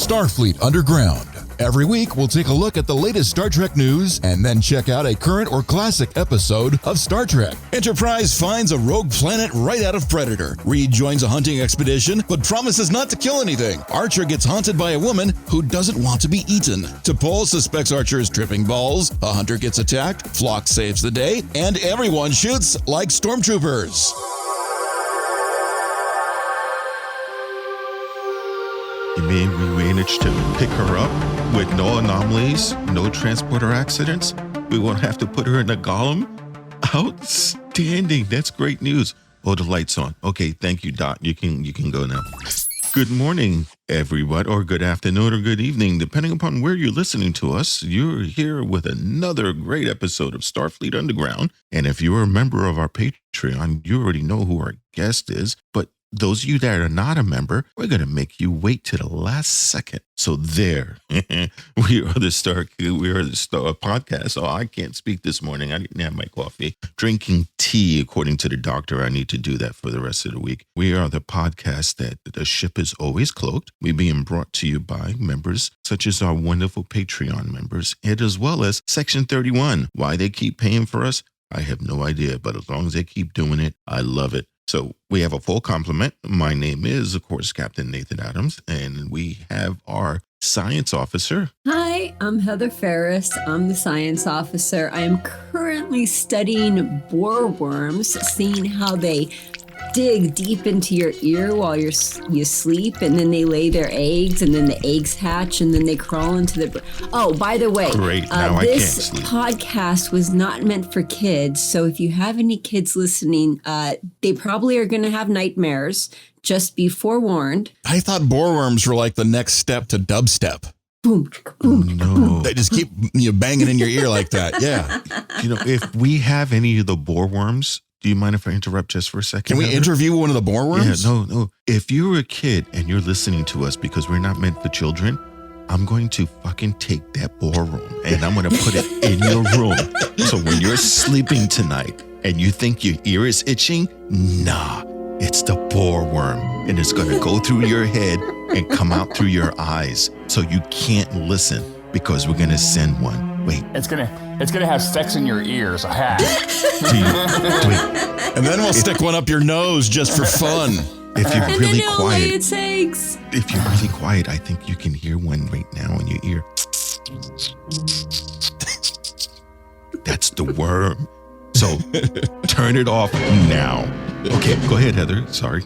Starfleet Underground. Every week, we'll take a look at the latest Star Trek news and then check out a current or classic episode of Star Trek. Enterprise finds a rogue planet right out of Predator. Reed joins a hunting expedition, but promises not to kill anything. Archer gets haunted by a woman who doesn't want to be eaten. T'Pol suspects Archer is tripping balls. A hunter gets attacked. Phlox saves the day. And everyone shoots like stormtroopers. You mean we managed to pick her up with no anomalies, no transporter accidents? We won't have to put her in a golem? Outstanding. That's great news. Oh, the light's on. Okay, thank you, Dot. You can go now. Good morning, everyone, or good afternoon or good evening, depending upon where you're listening to us. You're here with another great episode of Starfleet Underground. And if you're a member of our Patreon, you already know who our guest is. But those of you that are not a member, we're going to make you wait to the last second. So there, we are the Star podcast. Oh, I can't speak this morning. I didn't have my coffee. Drinking tea, according to the doctor. I need to do that for the rest of the week. We are the podcast that the ship is always cloaked. We're being brought to you by members such as our wonderful Patreon members, and as well as Section 31. Why they keep paying for us, I have no idea. But as long as they keep doing it, I love it. So we have a full complement. My name is, of course, Captain Nathan Adams, and we have our science officer. Hi, I'm Heather Ferris. I'm the science officer. I am currently studying boerworms, seeing how they dig deep into your ear while you sleep, and then they lay their eggs, and then the eggs hatch, and then they crawl into the... Oh, by the way, great. Now this I can't sleep. Podcast was not meant for kids, so if you have any kids listening, they probably are going to have nightmares. Just be forewarned. I thought boerworms were like the next step to dubstep. Boom, boom. No. They just keep banging in your ear like that. Yeah. If we have any of the boerworms, do you mind if I interrupt just for a second? Can we Heather? interview one of the boerworms? Yeah, no. If you're a kid and you're listening to us because we're not meant for children, I'm going to fucking take that boerworm and I'm going to put it in your room. So when you're sleeping tonight and you think your ear is itching, nah, it's the boerworm. And it's going to go through your head and come out through your eyes. So you can't listen because we're going to send one. Wait. It's gonna have sex in your ears. And then we'll stick one up your nose just for fun. If you're And really then it'll quiet, lay its eggs. if you're really quiet, I think you can hear one right now in your ear. That's the worm. So turn it off now. Okay, go ahead, Heather. Sorry.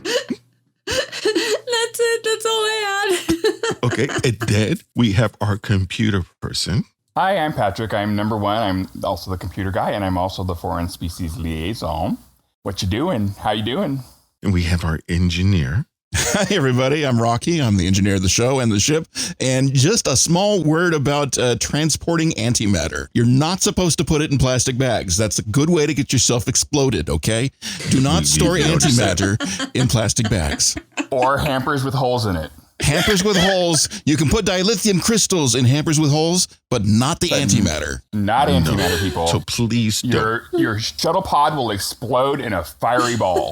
That's it. That's all I had. Okay, and then we have our computer person. Hi, I'm Patrick. I'm number one. I'm also the computer guy, and I'm also the foreign species liaison. What you doing? How you doing? And we have our engineer. Hi, everybody. I'm Rocky. I'm the engineer of the show and the ship. And just a small word about transporting antimatter. You're not supposed to put it in plastic bags. That's a good way to get yourself exploded, okay? Do not store antimatter in plastic bags. Or hampers with holes in it. Hampers with holes. You can put dilithium crystals in hampers with holes, but not the antimatter. Not antimatter, people. So please don't. Your shuttle pod will explode in a fiery ball.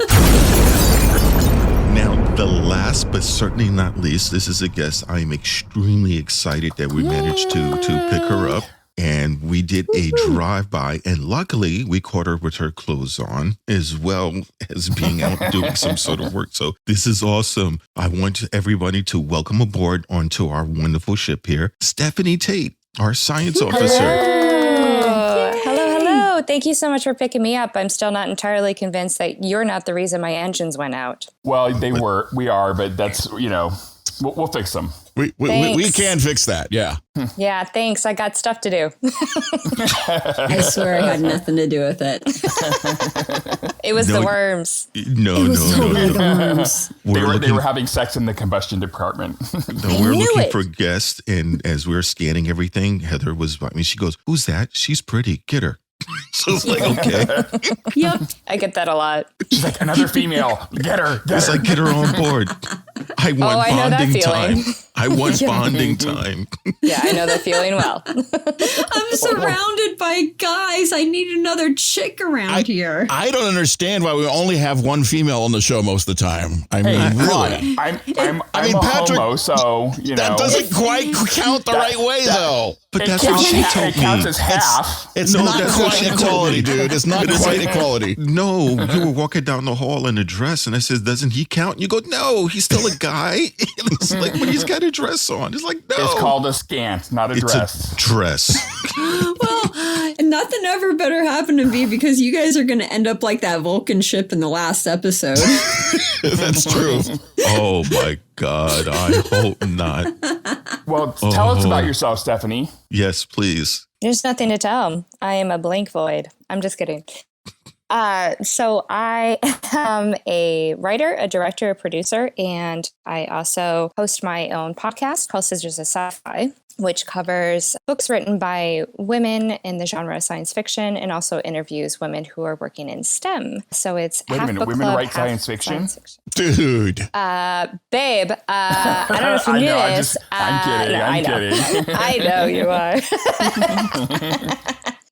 Now, the last but certainly not least, this is a guest I am extremely excited that we managed to pick her up. And we did a drive-by, and luckily we caught her with her clothes on, as well as being out doing some sort of work. So this is awesome. I want everybody to welcome aboard onto our wonderful ship here, Stephanie Tait, our science officer. Hello. Thank you so much for picking me up. I'm still not entirely convinced that you're not the reason my engines went out. Well, we are, but that's, we'll fix them. We can fix that. Yeah. Yeah, thanks. I got stuff to do. I swear I had nothing to do with it. It was the worms. No. Worms. They were having sex in the combustion department. No, we're looking for guests, and as we're scanning everything, Heather was by me. She goes, "Who's that? She's pretty. Get her." So it's like, okay. Yep. I get that a lot. She's like, another female. Get her. It's like, get her on board. I want I know that bonding time. feeling. I want bonding time. Yeah, I know that feeling well. I'm surrounded by guys. I need another chick around here. I don't understand why we only have one female on the show most of the time. I mean, really. I'm a Patrick, homo, so, that doesn't quite count the right way, though. But that's what she told me. It counts as half. It's No, not that's what quite she told equality, me. dude. It's not quite equality. No, you were walking down the hall in a dress, and I said, "Doesn't he count?" And you go, "No, he's still a guy." It's like when he's got a dress on. It's like, no. It's called a scant, not a It's dress. a dress. Well, nothing ever better happened to me because you guys are going to end up like that Vulcan ship in the last episode. That's true. Oh my God, I hope not. Well, tell us about yourself, Stephanie. Yes, please. There's nothing to tell. I am a blank void. I'm just kidding. So I am a writer, a director, a producer, and I also host my own podcast called Sisters of Sci-Fi, which covers books written by women in the genre of science fiction and also interviews women who are working in STEM. So it's Wait a half minute, book women club, write half science fiction? Dude. Babe, I don't know if you I knew know, this. I'm kidding. No, I'm I know. kidding. I know you are.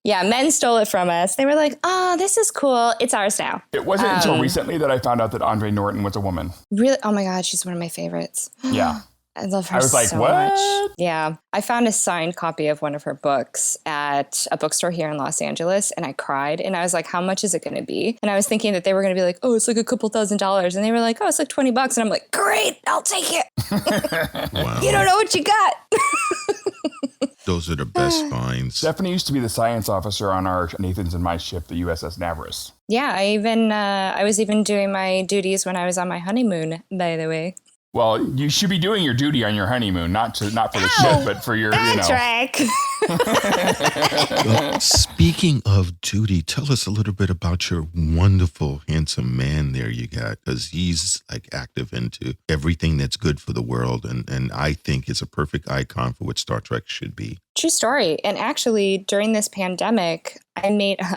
Yeah, men stole it from us. They were like, oh, this is cool. It's ours now. It wasn't until recently that I found out that Andre Norton was a woman. Really? Oh my God, she's one of my favorites. Yeah. I love her I was like, so what? much. Yeah. I found a signed copy of one of her books at a bookstore here in Los Angeles, and I cried. And I was like, how much is it going to be? And I was thinking that they were going to be like, oh, it's like a couple $1,000s. And they were like, oh, it's like $20. And I'm like, great, I'll take it. Wow. You don't know what you got. Those are the best finds. Stephanie used to be the science officer on our Nathan's and my ship, the USS Navarus. Yeah, I was even doing my duties when I was on my honeymoon, by the way. Well, you should be doing your duty on your honeymoon, not for the ship, but for your, Patrick! Well, speaking of duty, tell us a little bit about your wonderful, handsome man there you got, because he's like active into everything that's good for the world. And I think it's a perfect icon for what Star Trek should be. True story. And actually, during this pandemic, I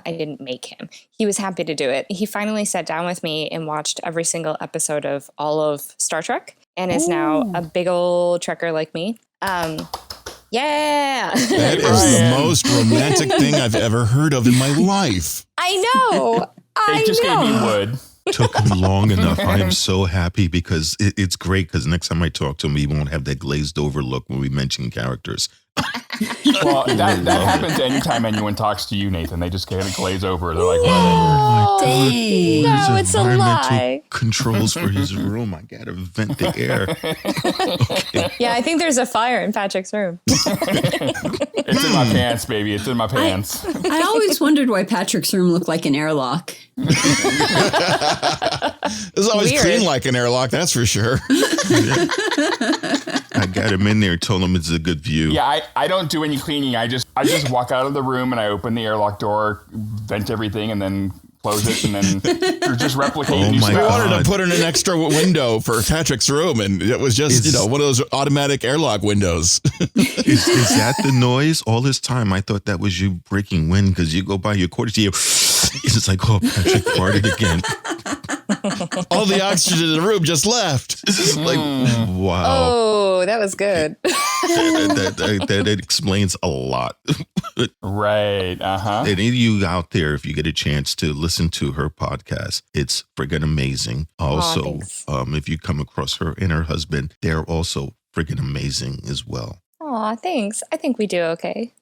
didn't make him. He was happy to do it. He finally sat down with me and watched every single episode of all of Star Trek and is now a big old Trekker like me. Yeah. That is the most romantic thing I've ever heard of in my life. I know. It just gave me wood. Took him long enough. I am so happy because it's great because next time I talk to him, he won't have that glazed over look when we mention characters. Well, that happens anytime anyone talks to you, Nathan. They just kind of glaze over. They're like, Oh, Dang. no, His it's a environmental lie. controls for his room. I gotta vent the air. Okay. Yeah, I think there's a fire in Patrick's room. it's in my pants, baby. It's in my pants. I always wondered why Patrick's room looked like an airlock. It's always Weird. clean like an airlock, that's for sure. I got him in there, told him it's a good view. Yeah, I don't do any cleaning. I just walk out of the room and I open the airlock door, vent everything, and then close it, and then you're just replicating. Oh new my We stuff. wanted God. to put in an extra window for Patrick's room, and it was just, one of those automatic airlock windows. Is that the noise? All this time, I thought that was you breaking wind because you go by your quarters, you it's like, oh, Patrick farted again. All the oxygen in the room just left. This is like, wow. Oh, that was good. That explains a lot. Right. Any of you out there, if you get a chance to listen to her podcast, it's friggin' amazing. Also, thanks. if you come across her and her husband, they're also friggin' amazing as well. Aw, thanks. I think we do okay.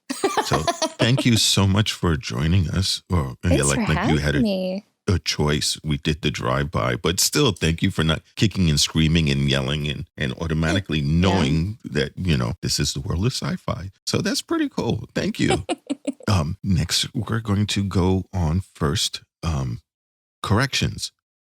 So thank you so much for joining us. Or Thanks for you had having me. a choice. We did the drive-by, but still thank you for not kicking and screaming and yelling and automatically knowing that, this is the world of sci-fi. So that's pretty cool. Thank you. Next, we're going to go on first. Corrections.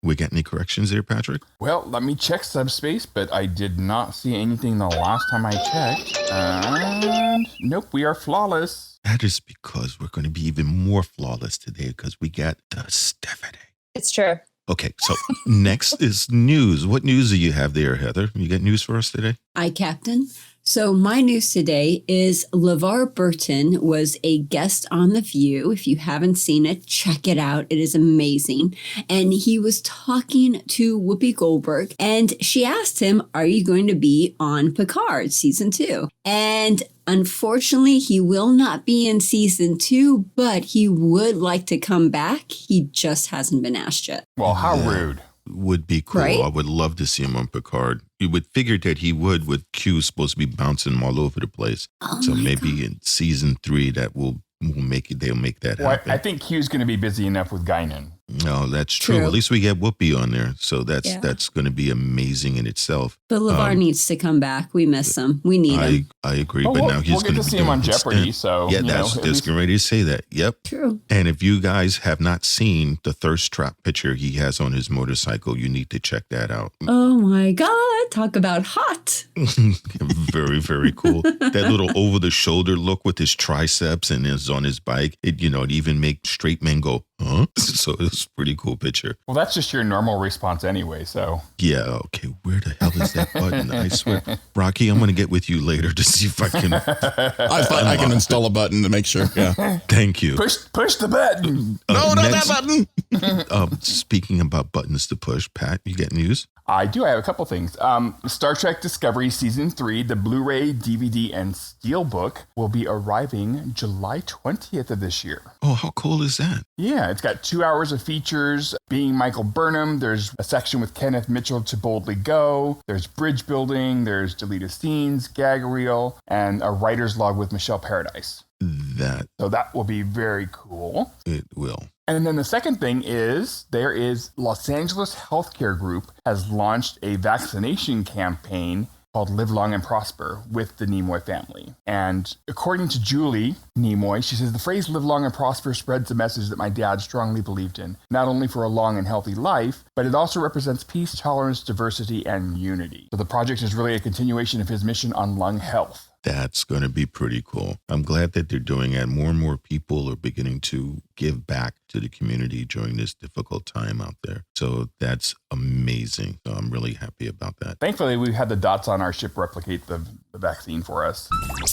We got any corrections there, Patrick? Well, let me check subspace, but I did not see anything the last time I checked. And nope, we are flawless. That is because we're going to be even more flawless today because we got the Stephanie. It's true. Okay, so next is news. What news do you have there, Heather? You got news for us today? Aye, Captain. So my news today is LeVar Burton was a guest on The View. If you haven't seen it, check it out. It is amazing. And he was talking to Whoopi Goldberg, and she asked him, are you going to be on Picard season 2? And unfortunately, he will not be in season 2, but he would like to come back. He just hasn't been asked yet. Well, how rude. Would be cool. Right? I would love to see him on Picard. You would figure that he would, with Q supposed to be bouncing him all over the place. Oh So my maybe God. in season 3 that will make it. They'll make that Well, happen. I think Q's going to be busy enough with Guinan. No, that's true. True. At least we get Whoopi on there, so that's Yeah. going to be amazing in itself. But LeVar needs to come back. We miss him. We need him. I agree, Well, but we'll- now he's we'll get going to be see him on doing his Jeopardy, stint. so, yeah, you that's know, at just least- getting ready to say that. Yep. True. And if you guys have not seen the thirst trap picture he has on his motorcycle, you need to check that out. Oh my God. Talk about hot. Very, very cool. That little over the shoulder look with his triceps and is on his bike. It even make straight men go, huh? So it's a pretty cool picture. Well, that's just your normal response anyway, so. Yeah, okay. Where the hell is that button? I swear. Rocky, I'm going to get with you later to see if I can. I can install a button to make sure. Yeah. Thank you. Push the button. No, not next- that button. Speaking about buttons to push, Pat, you get news? I do. I have a couple things. Star Trek Discovery Season 3, the Blu-ray, DVD, and Steelbook will be arriving July 20th of this year. Oh, how cool is that? Yeah, it's got 2 hours of features. Being Michael Burnham, there's a section with Kenneth Mitchell to Boldly Go. There's bridge building. There's deleted scenes, gag reel, and a writer's log with Michelle Paradise. That So that will be very cool. it will. And then the second thing is there is Los Angeles Healthcare Group has launched a vaccination campaign called Live Long and Prosper with the Nimoy family. And according to Julie Nimoy, she says the phrase live long and prosper spreads a message that my dad strongly believed in, not only for a long and healthy life, but it also represents peace, tolerance, diversity, and unity. So the project is really a continuation of his mission on lung health. That's going to be pretty cool. I'm glad that they're doing it. More and more people are beginning to give back to the community during this difficult time out there. So that's amazing. So I'm really happy about that. Thankfully, we had the dots on our ship replicate the vaccine for us.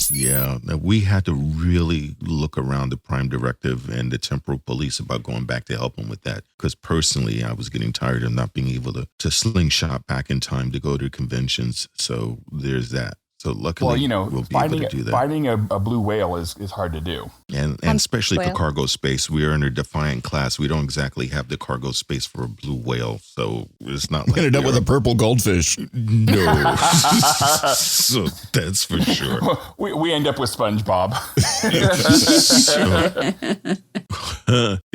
Yeah, now we had to really look around the Prime Directive and the Temporal Police about going back to help them with that. Because personally, I was getting tired of not being able to slingshot back in time to go to conventions. So there's that. So luckily, we'll be able to do that. Finding a blue whale is hard to do. And especially for whale. cargo space, we are in a Defiant class. We don't exactly have the cargo space for a blue whale. So it's not like Ended up with a purple goldfish. no. So that's for sure. We end up with SpongeBob.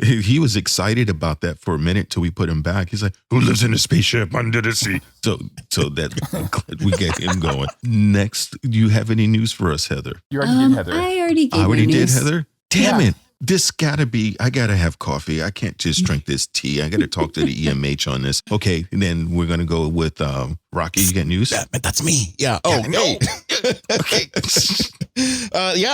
He was excited about that for a minute till we put him back. He's like, "Who lives in a spaceship under the sea?" So that we get him going. Next, do you have any news for us, Heather? You already did, Heather. I already gave I already my did, news. Heather. Damn Yeah. it! This I gotta have coffee. I can't just drink this tea. I gotta talk to the EMH on this. Okay, and then we're gonna go with Rocky. You got news? Yeah, but that's me. Yeah. Oh, no. Okay.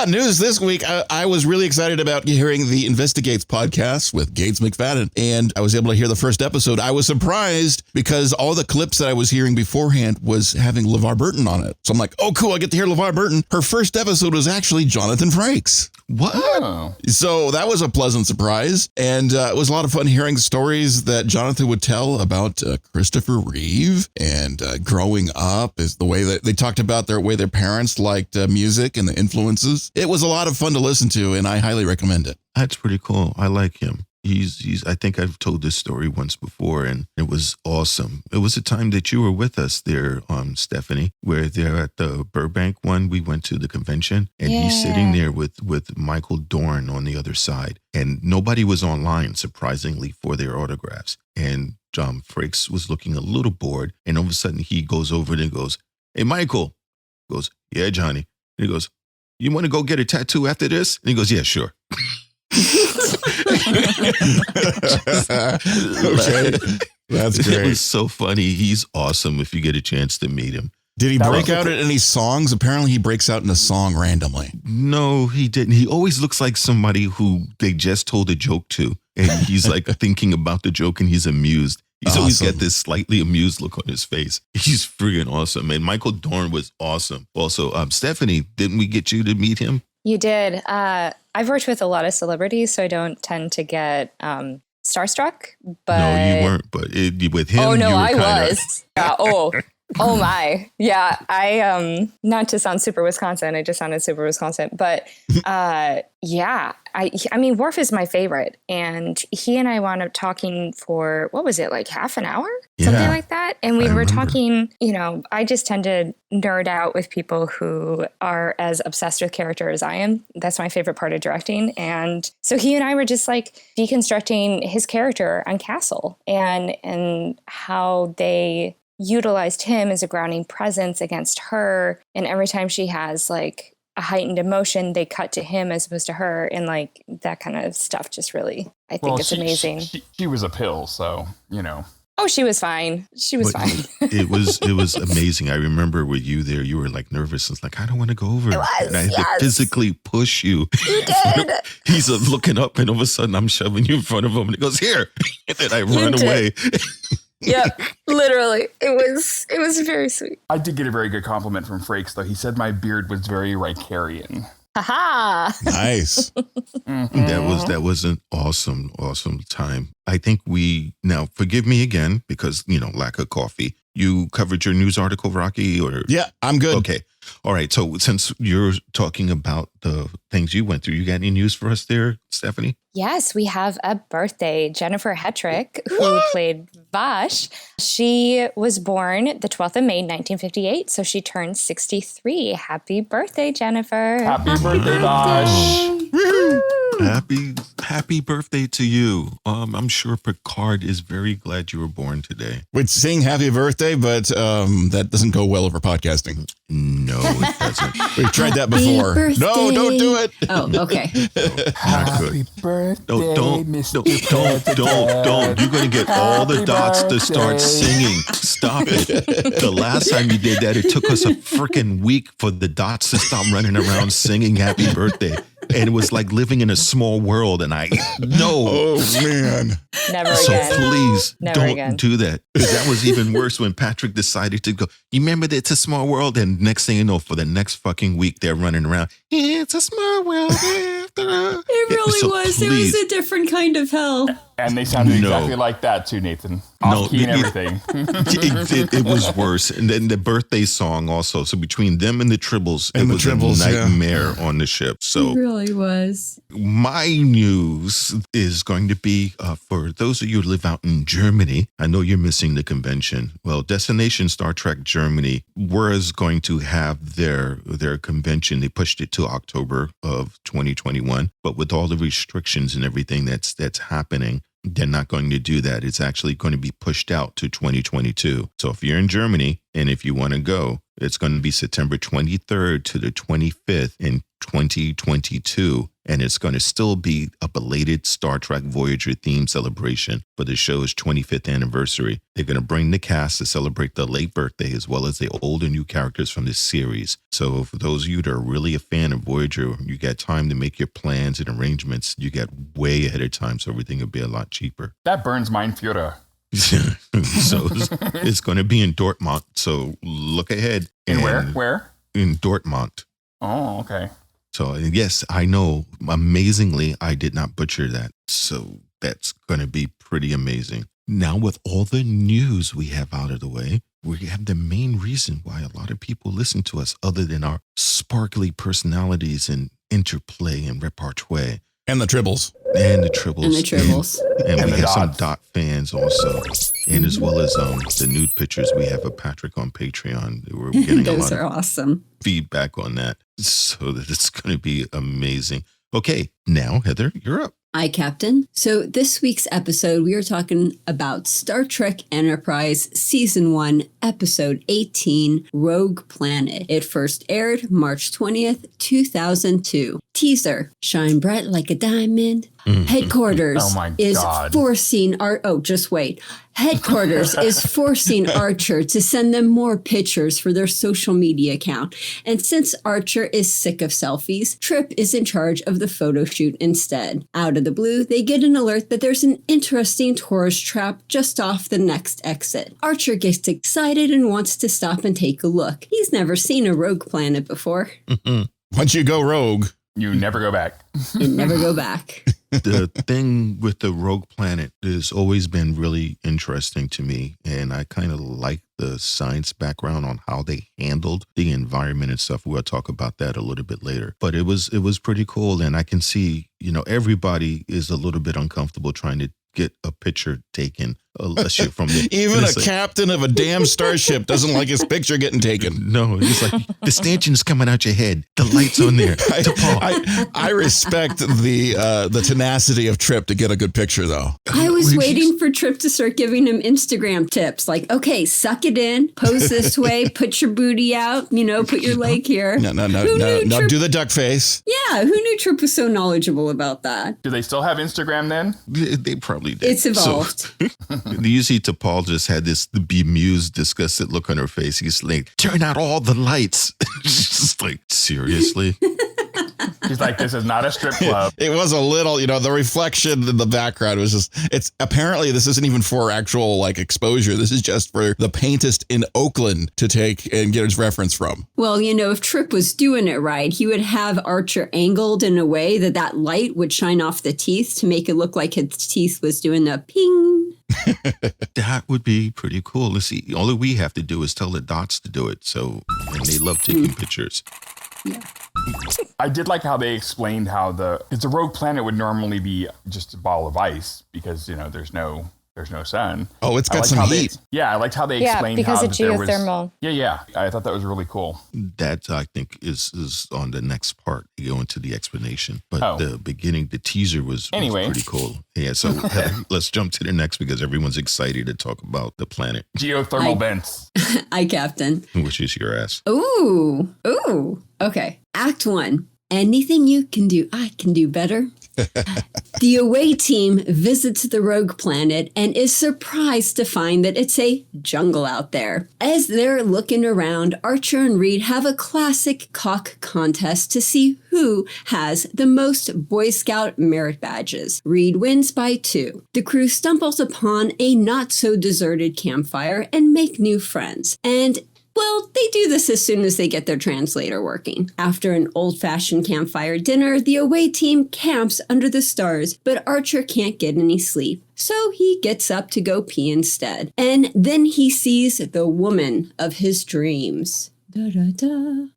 News this week. I was really excited about hearing the Investigates podcast with Gates McFadden, and I was able to hear the first episode. I was surprised because all the clips that I was hearing beforehand was having LeVar Burton on it. So I'm like, oh, cool. I get to hear LeVar Burton. Her first episode was actually Jonathan Frakes. What? Oh. So that was a pleasant surprise. And it was a lot of fun hearing stories that Jonathan would tell about Christopher Reeve and growing up, is the way that they talked about their parents liked music and the influences. It was a lot of fun to listen to, and I highly recommend it. That's pretty cool. I like him. He's I think I've told this story once before, and it was awesome. It was a time that you were with us there, Stephanie, where they're at the Burbank one. We went to the convention, and he's sitting there with Michael Dorn on the other side, and nobody was online, surprisingly, for their autographs. And John Frakes was looking a little bored, and all of a sudden he goes over and goes, "Hey, Michael." He goes, "Yeah, Johnny." And he goes, "You want to go get a tattoo after this?" And he goes, "Yeah, sure." Okay. That's It great. was so funny. He's awesome if you get a chance to meet him. Did he That break was- out in any songs? Apparently he breaks out in a song randomly. No, he didn't. He always looks like somebody who they just told a joke to. And he's like thinking about the joke and he's amused. He's always Awesome. got this slightly amused look on his face. He's freaking awesome. And Michael Dorn was awesome. Also, Stephanie, didn't we get you to meet him? You did. I've worked with a lot of celebrities, so I don't tend to get starstruck. But No, you weren't. But with him, oh no, you were I kinda, was. Yeah. Oh my. Yeah. I not to sound super Wisconsin. I just sounded super Wisconsin. But yeah. I mean, Worf is my favorite. And he and I wound up talking for, what was it, like half an hour? Something Yeah, like that. And we I were remember. talking, I just tend to nerd out with people who are as obsessed with character as I am. That's my favorite part of directing. And so he and I were just like deconstructing his character on Castle and how they utilized him as a grounding presence against her. And every time she has like a heightened emotion, they cut to him as opposed to her. And like that kind of stuff just really, I think it's amazing. She was a pill, so, Oh, she was fine. She was But fine. it was amazing. I remember with you there, you were like nervous. It's like, I don't want to go over. It was, and I had to yes. physically push you. You did. He's looking up, and all of a sudden I'm shoving you in front of him, and he goes, here. And then I run did. away. Yep. Literally. It was very sweet. I did get a very good compliment from Frakes, though. He said my beard was very Ricarian. Haha. Nice. That was an awesome time. I think now forgive me again because lack of coffee. You covered your news article, Rocky, or Yeah, I'm good. okay. All right. So since you're talking about the things you went through, you got any news for us there, Stephanie? Yes, we have a birthday. Jennifer Hetrick, who played Vash, she was born the 12th of May, 1958. So she turned 63. Happy birthday, Jennifer. Happy birthday, Vash. Happy birthday to you. I'm sure Picard is very glad you were born today. We'd sing happy birthday, but that doesn't go well over podcasting. No, it doesn't. We've tried that Happy before. No, don't do it. Oh, okay. Happy birthday, Don't. You're going to get all the dots to start singing. Stop it. The last time you did that, it took us a freaking week for the dots to stop running around singing happy birthday. And it was like living in a small world. And no. Oh, man. Never So again. please Never don't again. do that. Because that was even worse when Patrick decided to go. You remember that it's a small world? And next thing you know, for the next fucking week, they're running around. It's a small world after all. It really So was. It please. was a different kind of hell. And they sounded No. exactly like that, too, Nathan. Off key and everything. It was worse. And then the birthday song also. So between them and the Tribbles, And it the was Tribbles, a yeah. nightmare on the ship. So It really was. my news is going to be for those of you who live out in Germany. I know you're missing the convention. Well, Destination Star Trek Germany was going to have their convention. They pushed it to October of 2021, but with all the restrictions and everything that's happening, they're not going to do that. It's actually going to be pushed out to 2022. So if you're in Germany and if you want to go, it's going to be September 23rd to the 25th in 2022. And it's going to still be a belated Star Trek Voyager theme celebration for the show's 25th anniversary. They're going to bring the cast to celebrate the late birthday as well as the old and new characters from this series. So for those of you that are really a fan of Voyager, you got time to make your plans and arrangements. You got way ahead of time, so everything will be a lot cheaper. That burns mein Führer. So it's going to be in Dortmund. So look ahead. In where? And Where? In Dortmund. Oh, okay. So yes, I know. Amazingly, I did not butcher that. So that's going to be pretty amazing. Now with all the news we have out of the way, we have the main reason why a lot of people listen to us other than our sparkly personalities and interplay and repertoire. And the Tribbles. And the Tribbles. And the Tribbles. And And we the have some dots. dot fans also. And as well as the nude pictures we have of Patrick on Patreon. We're getting a Those lot are of awesome. feedback on that. So that it's going to be amazing. Okay, now, Heather, you're up. Hi, Captain. So this week's episode, we are talking about Star Trek Enterprise Season 1, Episode 18, Rogue Planet. It first aired March 20th, 2002. Teaser: shine bright like a diamond. Headquarters Oh my is God. forcing just wait. Headquarters is forcing Archer to send them more pictures for their social media account. And since Archer is sick of selfies, Trip is in charge of the photo shoot instead. Out of the blue, they get an alert that there's an interesting tourist trap just off the next exit. Archer gets excited and wants to stop and take a look. He's never seen a rogue planet before. Once you go rogue, You never go back. You never go back. The thing with the rogue planet has always been really interesting to me, and I kind of like the science background on how they handled the environment and stuff. We'll talk about that a little bit later. But it was pretty cool, and I can see, everybody is a little bit uncomfortable trying to get a picture taken. Unless you're from the even a captain of a damn starship doesn't like his picture getting taken. No, it's like the stanchion's coming out your head. The light's on there. I respect the tenacity of Trip to get a good picture, though. I was waiting for Trip to start giving him Instagram tips. Like, okay, suck it in, pose this way, put your booty out, put your leg here. No, do the duck face. Yeah, who knew Trip was so knowledgeable about that? Do they still have Instagram then? They probably did. It's evolved. You see, T'Pol just had this bemused, disgusted look on her face. He's like, turn out all the lights. Just like, seriously? She's like, this is not a strip club. It was a little, the reflection in the background was just, apparently this isn't even for actual exposure. This is just for the paintist in Oakland to take and get his reference from. Well, if Trip was doing it right, he would have Archer angled in a way that light would shine off the teeth to make it look like his teeth was doing the ping. That would be pretty cool. Let's see. All we have to do is tell the dots to do it. And they love taking pictures. Yeah. I did like how they explained how it's a rogue planet would normally be just a ball of ice because, there's no sun. Oh, it's got some heat. I liked how they explained because how of geothermal. Yeah. I thought that was really cool. That, I think, is on the next part. You go into the explanation. But the beginning, the teaser was pretty cool. Yeah, so let's jump to the next because everyone's excited to talk about the planet. Geothermal vents. Aye, Captain. Which is your ass. Ooh. Okay. Act 1. Anything you can do, I can do better. The away team visits the rogue planet and is surprised to find that it's a jungle out there. As they're looking around, Archer and Reed have a classic cock contest to see who has the most Boy Scout merit badges. Reed wins by 2. The crew stumbles upon a not-so-deserted campfire and make new friends. And well, they do this as soon as they get their translator working. After an old-fashioned campfire dinner, the away team camps under the stars, but Archer can't get any sleep. So he gets up to go pee instead. And then he sees the woman of his dreams. Da-da-da.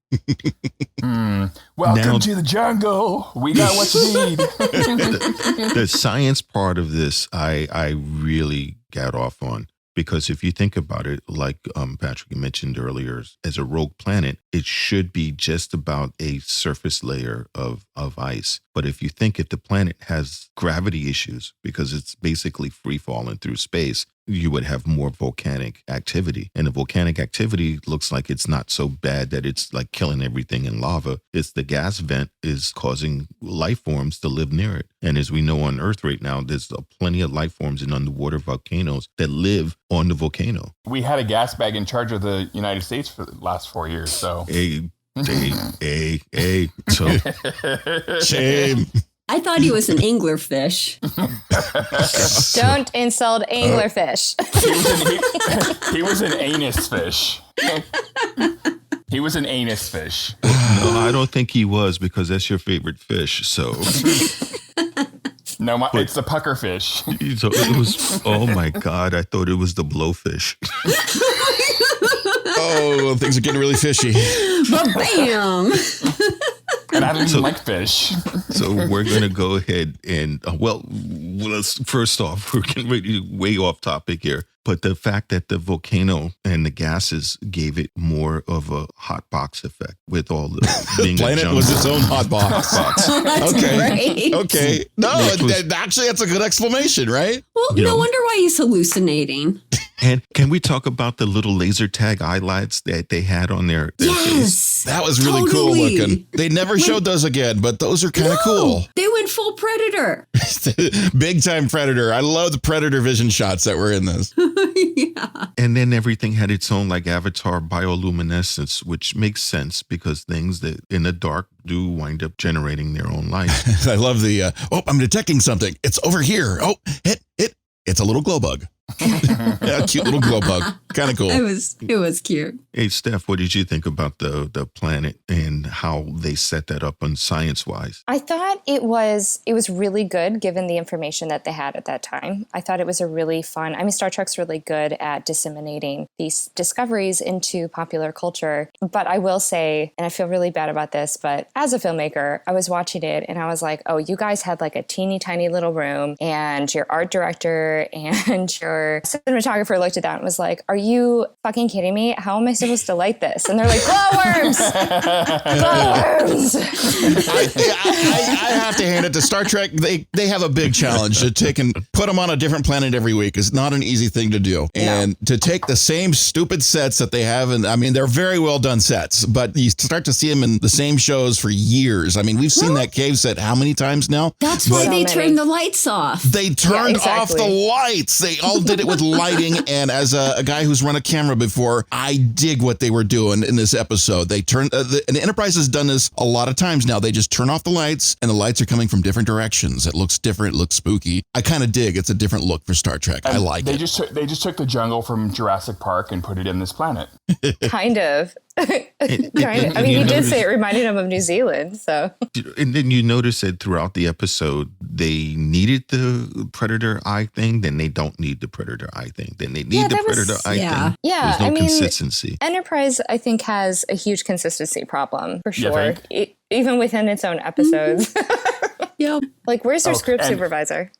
Welcome to the jungle. We got what you need. The science part of this, I really got off on. Because if you think about it, like Patrick mentioned earlier, as a rogue planet, it should be just about a surface layer of ice. But if the planet has gravity issues, because it's basically free falling through space, you would have more volcanic activity. And the volcanic activity looks like it's not so bad that it's like killing everything in lava. It's the gas vent is causing life forms to live near it. And as we know on Earth right now, there's plenty of life forms in underwater volcanoes that live on the volcano. We had a gas bag in charge of the United States for the last 4 years, so. Hey. So shame. I thought he was an anglerfish. Don't insult anglerfish. He was an anus fish. He was an anus fish. No, I don't think he was because that's your favorite fish. So. No, it's the pucker fish. So it was. Oh my God! I thought it was the blowfish. Oh, things are getting really fishy. Bam! And I don't even like fish. So we're going to go ahead and, let's first off, we're getting ready way off topic here. But the fact that the volcano and the gases gave it more of a hot box effect with all the being planet was its own hot box. That's right. Okay. No, actually, that's a good explanation, right? Well, no wonder why he's hallucinating. And can we talk about the little laser tag eyelids that they had on their yes. face? That was really cool looking. They never showed those again, but those are kind of cool. They went full Predator. Big time Predator. I love the Predator vision shots that were in this. Yeah. And then everything had its own like avatar bioluminescence, which makes sense because things that in the dark do wind up generating their own light. I love the, I'm detecting something. It's over here. Oh, it's a little glow bug. Yeah, cute little glow bug. Kind of cool. It was cute. Hey, Steph, what did you think about the planet and how they set that up on science-wise? I thought it was really good given the information that they had at that time. I thought it was a really fun, Star Trek's really good at disseminating these discoveries into popular culture. But I will say, and I feel really bad about this, but as a filmmaker, I was watching it and I was like, oh, you guys had like a teeny tiny little room and your art director and your cinematographer looked at that and was like, are you fucking kidding me? How am I supposed to light this? And they're like, glowworms! Glowworms! I have to hand it to Star Trek. They have a big challenge to take and put them on a different planet every week. It's not an easy thing to do. And to take the same stupid sets that they have, and they're very well done sets, but you start to see them in the same shows for years. We've seen that cave set how many times now? That's why they turned the lights off. They turned off the lights. They all did it with lighting, and as a guy who's run a camera before, I dig what they were doing in this episode. They turned, and the Enterprise has done this a lot of times now. They just turn off the lights, and the lights are coming from different directions. It looks different, it looks spooky. I kind of dig. It's a different look for Star Trek. I like it. They just took the jungle from Jurassic Park and put it in this planet. Kind of. He did say it reminded him of New Zealand. So, and then you notice that throughout the episode, they needed the predator eye thing, then they don't need the predator eye thing, then they need the predator eye thing. Yeah, there's no consistency. Enterprise, I think, has a huge consistency problem for sure, even within its own episodes. Yeah. Like, where's their script supervisor?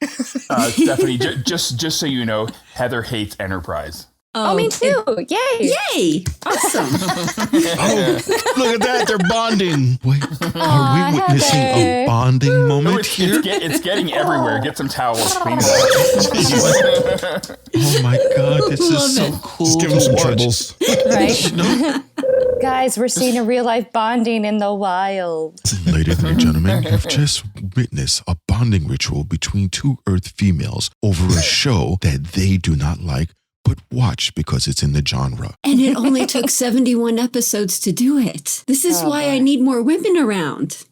Stephanie, just so you know, Heather hates Enterprise. Oh, me too. Yay. Yay. Awesome. Look at that. They're bonding. Wait, are we witnessing a bonding moment here? It's getting everywhere. Get some towels, clean it up. Oh my God, this is so cool. Just give them some tribbles. Right? Guys, we're seeing a real life bonding in the wild. Ladies and gentlemen, you've just witnessed a bonding ritual between two Earth females over a show that they do not like, but watch because it's in the genre. And it only took 71 episodes to do it. This is why I need more women around.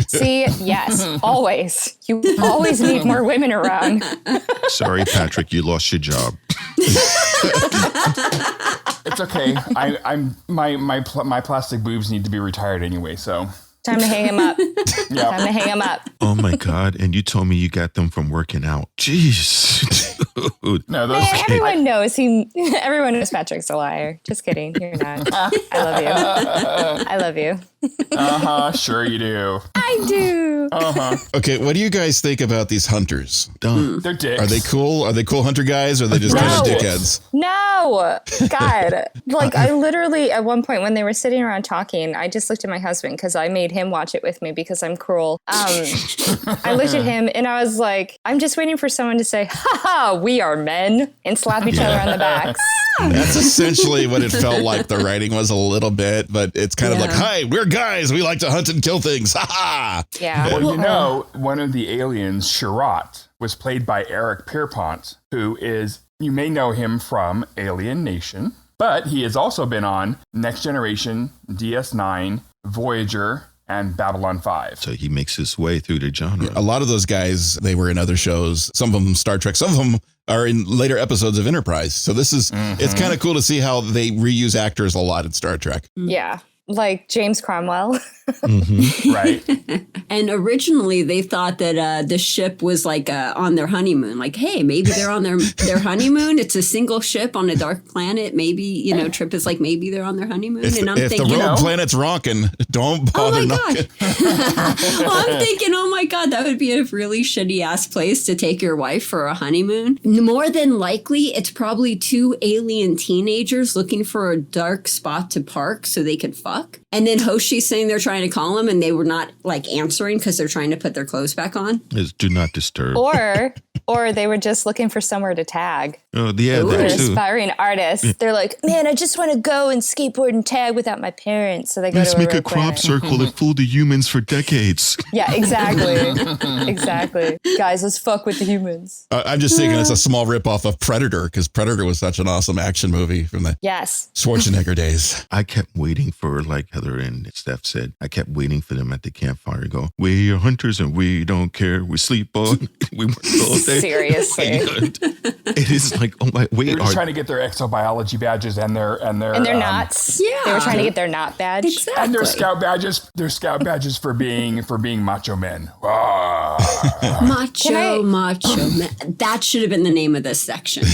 See, yes, always. You always need more women around. Sorry, Patrick, you lost your job. It's okay. My plastic boobs need to be retired anyway, so. Time to hang him up. Yep. Time to hang him up. Oh my God. And you told me you got them from working out. Jeez. Dude. No, those everyone knows everyone knows Patrick's a liar. Just kidding. You're not. I love you. I love you. Sure you do. I do. Okay, what do you guys think about these hunters? They're dicks. Are they cool? Are they cool hunter guys? Or are they just kind of dickheads? No. God. Like, I literally, at one point when they were sitting around talking, I just looked at my husband because I made him watch it with me because I'm cruel. I looked at him and I was like, I'm just waiting for someone to say, ha ha, we are men, and slap each other on the backs. That's essentially what it felt like the writing was a little bit, but it's kind of like, hi, we're guys. We like to hunt and kill things. Ha ha. Yeah. Well, you know, one of the aliens, Sherrod, was played by Eric Pierpont, who is, you may know him from Alien Nation, but he has also been on Next Generation, DS9, Voyager, and Babylon 5. So he makes his way through the genre. A lot of those guys, they were in other shows. Some of them Star Trek. Some of them are in later episodes of Enterprise. So this is, it's kind of cool to see how they reuse actors a lot in Star Trek. Yeah. Like James Cromwell. Right. And originally they thought that the ship was like on their honeymoon. Like, hey, maybe they're on their honeymoon. It's a single ship on a dark planet. Maybe, Trip is like, maybe they're on their honeymoon. If the rogue planet's rocking, don't bother knocking. Well, I'm thinking, oh my God, that would be a really shitty ass place to take your wife for a honeymoon. More than likely, it's probably two alien teenagers looking for a dark spot to park so they could fuck. And then Hoshi's saying they're trying to call him and they were not like answering because they're trying to put their clothes back on. Is do not disturb. Or Or they were just looking for somewhere to tag. Oh, yeah, They're that too. aspiring artists. They're like, man, I just want to go and skateboard and tag without my parents. So they go Let's to make a rogue crop planet. circle that fooled the humans for decades. Yeah, exactly. Exactly. Guys, let's fuck with the humans. I'm just thinking it's a small ripoff of Predator, because Predator was such an awesome action movie from the Yes. Schwarzenegger days. I kept waiting for, like Heather and Steph said, I kept waiting for them at the campfire to go, we are hunters and we don't care. We sleep on. We work all day. Seriously. It is like, oh my, wait. They were just trying to get their exobiology badges and their knots. Yeah. They were trying to get their knot badge. Exactly. and their scout badges for being macho men. Macho Man. That should have been the name of this section.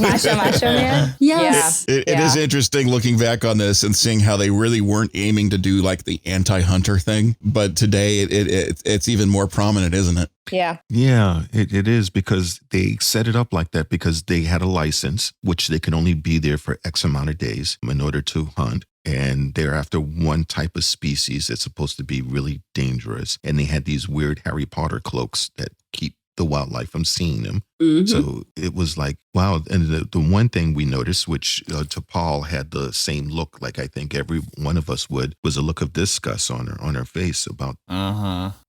Macho Macho Man? Yes. Yeah. It is interesting looking back on this and seeing how they really weren't aiming to do like the anti-hunter thing. But today it's even more prominent, isn't it? Yeah. Yeah, it is, because they set it up like that because they had a license, which they could only be there for X amount of days in order to hunt. And they're after one type of species that's supposed to be really dangerous. And they had these weird Harry Potter cloaks that keep the wildlife from seeing them. Mhm. So it was like, wow. And the one thing we noticed, which T'Pol had the same look, like I think every one of us would, was a look of disgust on her face about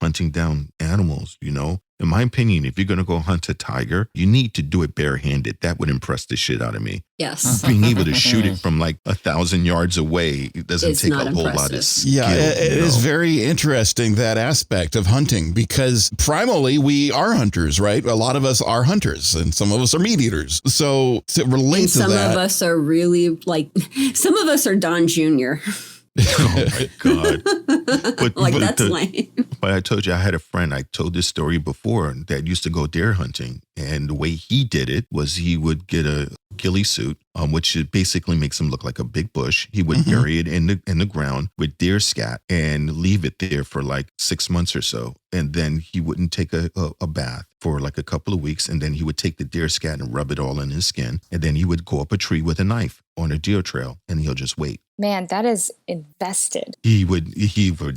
hunting down animals, you know? In my opinion, if you're going to go hunt a tiger, you need to do it barehanded. That would impress the shit out of me. Yes. Being able to shoot it from like 1,000 yards away, it doesn't It's take not a whole lot of impressive. skill. Yeah, it you know? is very interesting, that aspect of hunting, because primally we are hunters, right? A lot of us are hunters and some of us are meat eaters. So to relate And to some that. of us are really like, some of us are Don Jr. Oh my God. But, Like, but that's the- lame. But I told you, I had a friend, I told this story before, that used to go deer hunting. And the way he did it was he would get a ghillie suit, which basically makes him look like a big bush. He would bury it in the ground with deer scat and leave it there for like 6 months or so. And then he wouldn't take a bath for like a couple of weeks. And then he would take the deer scat and rub it all in his skin. And then he would go up a tree with a knife on a deer trail and he'll just wait. Man, that is invested. He would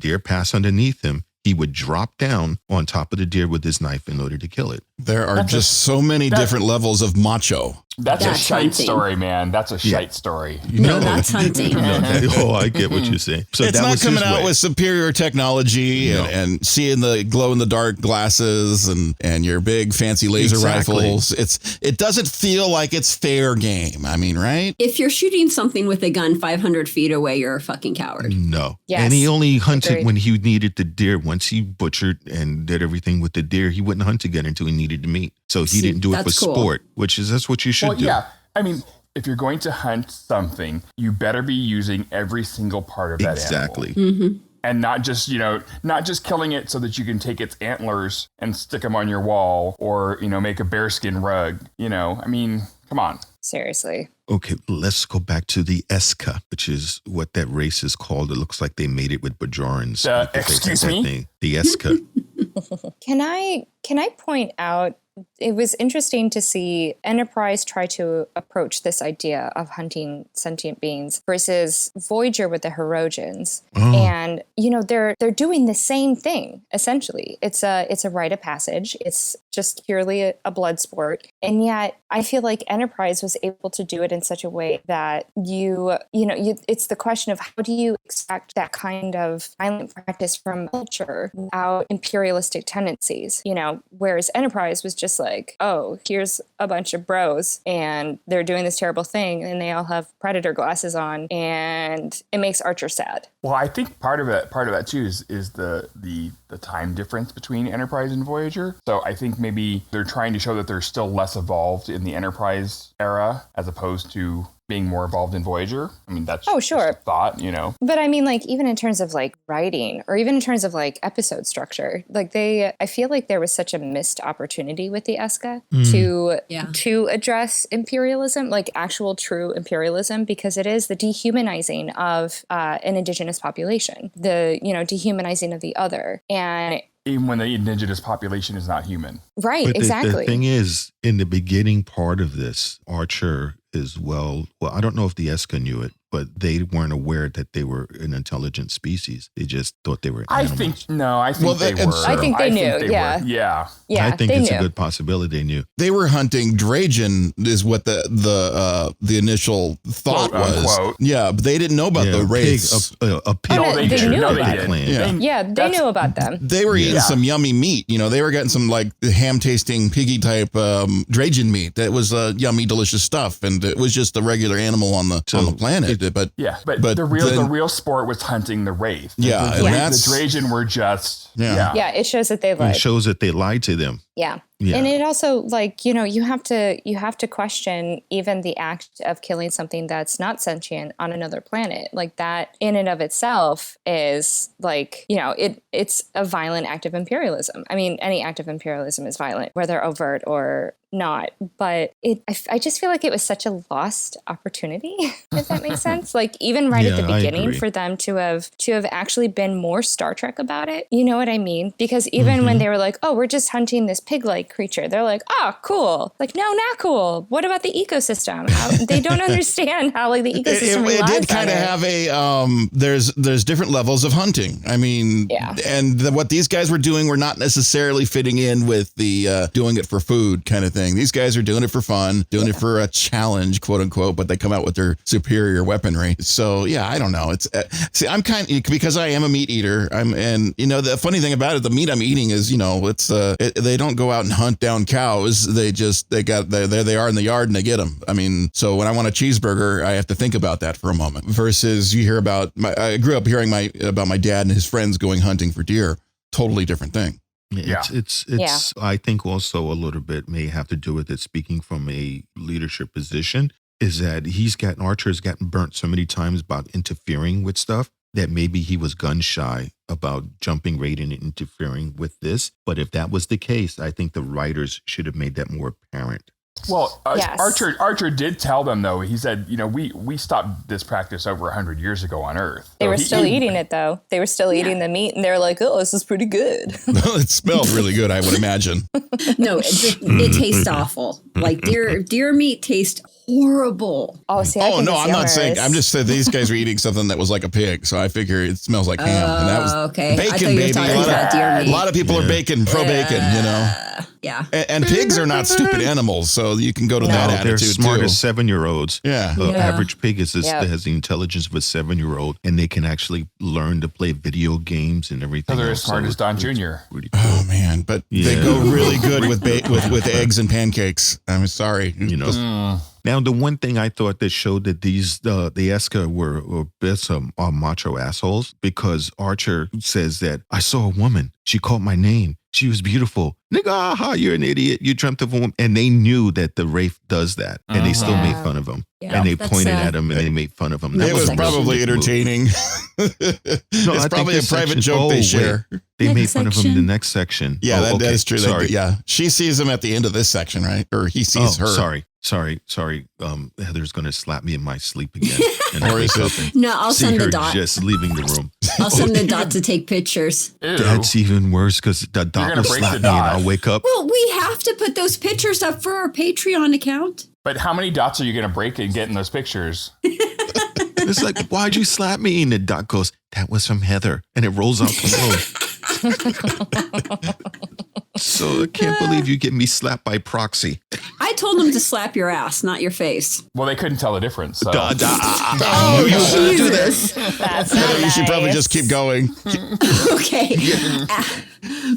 deer pass underneath him. He would drop down on top of the deer with his knife in order to kill it. There are just so many different levels of macho. That's a That's shite hunting. story, man. That's a shite story. No, that's hunting. Oh, I get what you're saying. So It's that not was coming his out way. with superior technology No. and seeing the glow in the dark glasses and your big fancy laser Exactly. rifles. It doesn't feel like it's fair game. I mean, right? If you're shooting something with a gun 500 feet away, you're a fucking coward. No. Yes. And he only hunted Agreed. when he needed the deer. Once he butchered and did everything with the deer, he wouldn't hunt again until he needed the meat. So he See, didn't do it for that's cool. sport, that's what you should Well, do. yeah. I mean, if you're going to hunt something, you better be using every single part of that Exactly. animal. And not just, not just killing it so that you can take its antlers and stick them on your wall or, make a bearskin rug. I mean, come on. Seriously. Okay, let's go back to the Eska, which is what that race is called. It looks like they made it with Bajorans. because they excuse had that me? thing. The Eska. Can I point out, it was interesting to see Enterprise try to approach this idea of hunting sentient beings versus Voyager with the Herodians. And, they're doing the same thing, essentially. It's a rite of passage. It's just purely a blood sport. And yet I feel like Enterprise was able to do it in such a way that it's the question of how do you extract that kind of violent practice from culture without imperialistic tendencies, whereas Enterprise was just like, oh, here's a bunch of bros and they're doing this terrible thing and they all have predator glasses on and it makes Archer sad. Well, I think part of that too is the time difference between Enterprise and Voyager. So I think maybe they're trying to show that they're still less evolved in the Enterprise era as opposed to being more involved in Voyager. I mean, that's Oh, sure. just a thought, But I mean, like, even in terms of like writing or even in terms of like episode structure, like I feel like there was such a missed opportunity with the Eska to address imperialism, like actual true imperialism, because it is the dehumanizing of an indigenous population, the, dehumanizing of the other. And even when the indigenous population is not human. right, But exactly. the thing is, in the beginning part of this, Archer is well, I don't know if the Eska knew it, but they weren't aware that they were an intelligent species. They just thought they were animals. I think they were. I think they knew. Yeah. Yeah, I think they it's knew. a good possibility they knew. They were hunting Drayjin is what the initial thought Quote, was. unquote. Yeah, but they didn't know about the race. A pig. Oh, no, they creature knew that about it. planned. Yeah. They knew about them. They were eating Yeah. some yummy meat. You know, they were getting some like ham tasting piggy type Drayjin meat. That was yummy, delicious stuff. And it was just a regular animal on the planet. But the real sport was hunting the wraith. Yeah, the and the that's- Drayjin were just Yeah, it shows that they It lied. shows that they lied to them. Yeah. Yeah. And it also, like, you know, you have to question even the act of killing something that's not sentient on another planet. Like, that in and of itself is like, you know, it's a violent act of imperialism. I mean, any act of imperialism is violent, whether overt or not. But I just feel like it was such a lost opportunity, if that makes sense. Like, even right at the I beginning, agree. for them to have actually been more Star Trek about it. You know what I mean? Because even when they were like, oh, we're just hunting this pig-like creature, they're like, oh, cool. Like, no, not cool. What about the ecosystem? They don't understand how, like, the ecosystem It relies did kind of on it. have a there's different levels of hunting. I mean, Yeah. and what these guys were doing were not necessarily fitting in with the doing it for food kind of thing. These guys are doing it for fun, doing it for a challenge, quote unquote, but they come out with their superior weaponry. So yeah, I don't know. It's see, I'm because I am a meat eater. And you know, the funny thing about it, the meat I'm eating is, you know, it's they don't go out and hunt down cows. They are in the yard and they get them. I mean, so when I want a cheeseburger, I have to think about that for a moment. Versus you hear about I grew up hearing about my dad and his friends going hunting for deer. Totally different thing. It's I think also a little bit may have to do with it, speaking from a leadership position, is that Archer has gotten burnt so many times about interfering with stuff that maybe he was gun shy about jumping right in and interfering with this. But if that was the case, I think the writers should have made that more apparent. Well, Yes. Archer did tell them, though. He said, you know, we stopped this practice over 100 years ago on Earth. They So were he- still eating it, though. They were still eating the meat, and they were like, oh, this is pretty good. It smelled really good, I would imagine. No, it tastes awful. Like deer meat tastes horrible. Oh, see, I Oh think no, it's I'm not saying. humorous. I'm just saying these guys were eating something that was like a pig, so I figure it smells like ham. And that was Okay. I bacon, thought you were baby. talking about deer meat. A lot of people are bacon, pro bacon, you know. Yeah. And pigs are not stupid animals, so you can go to that They're attitude smart too. as 7-year-olds. Yeah. The Yeah. average pig has Yeah. the intelligence of a 7-year-old, and they can actually learn to play video games and everything. So they're as else. smart as it's Don Jr. pretty cool. Oh man, but they Yeah. go really good with eggs and pancakes. I'm sorry, You know. Now, the one thing I thought that showed that the Eska were best macho assholes, because Archer says that I saw a woman. She called my name. She was beautiful. Nigga, aha, you're an idiot. You dreamt of a woman. And they knew that the Wraith does that. And they still made fun of him. Yeah, And they that's, pointed at him and they made fun of him. That it was a probably really good move. entertaining. I It's think probably a this private section- joke they wait. share. They Next made fun of him in section. the next section. Yeah, that okay. is true. Sorry. Yeah, she sees him at the end of this section, right? Or he sees her. Sorry. Heather's going to slap me in my sleep again. And I Or is wake it- up and No, I'll see send the her dot. just leaving the room. I'll send the dot to take pictures. Ew. That's even worse because the dot gonna will break slap the me and dot. I'll wake up. Well, we have to put those pictures up for our Patreon account. But how many dots are you going to break and get in those pictures? It's like, why'd you slap me? And the dot goes, that was from Heather. And it rolls out the room. So I can't believe you get me slapped by proxy. I told them to slap your ass, not your face. Well, they couldn't tell the difference. So. Oh, Jesus. That's not You should probably nice. just keep going. Okay.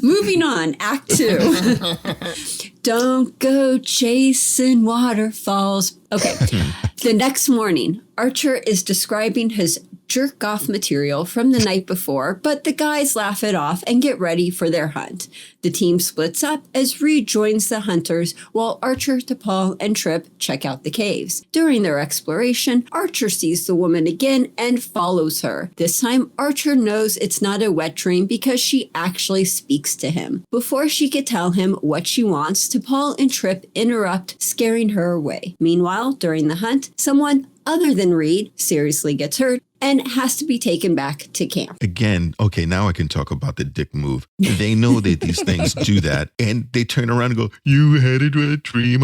Moving on. Act 2. Don't go chasing waterfalls. Okay. The next morning, Archer is describing his jerk-off material from the night before, but the guys laugh it off and get ready for their hunt. The team splits up as Reed joins the hunters while Archer, T'Pol, and Trip check out the caves. During their exploration, Archer sees the woman again and follows her. This time, Archer knows it's not a wet dream because she actually speaks to him. Before she could tell him what she wants, T'Pol and Trip interrupt, scaring her away. Meanwhile, during the hunt, someone other than Reed seriously gets hurt and has to be taken back to camp. Again, okay, now I can talk about the dick move. They know that these things do that, and they turn around and go, "You had a dream,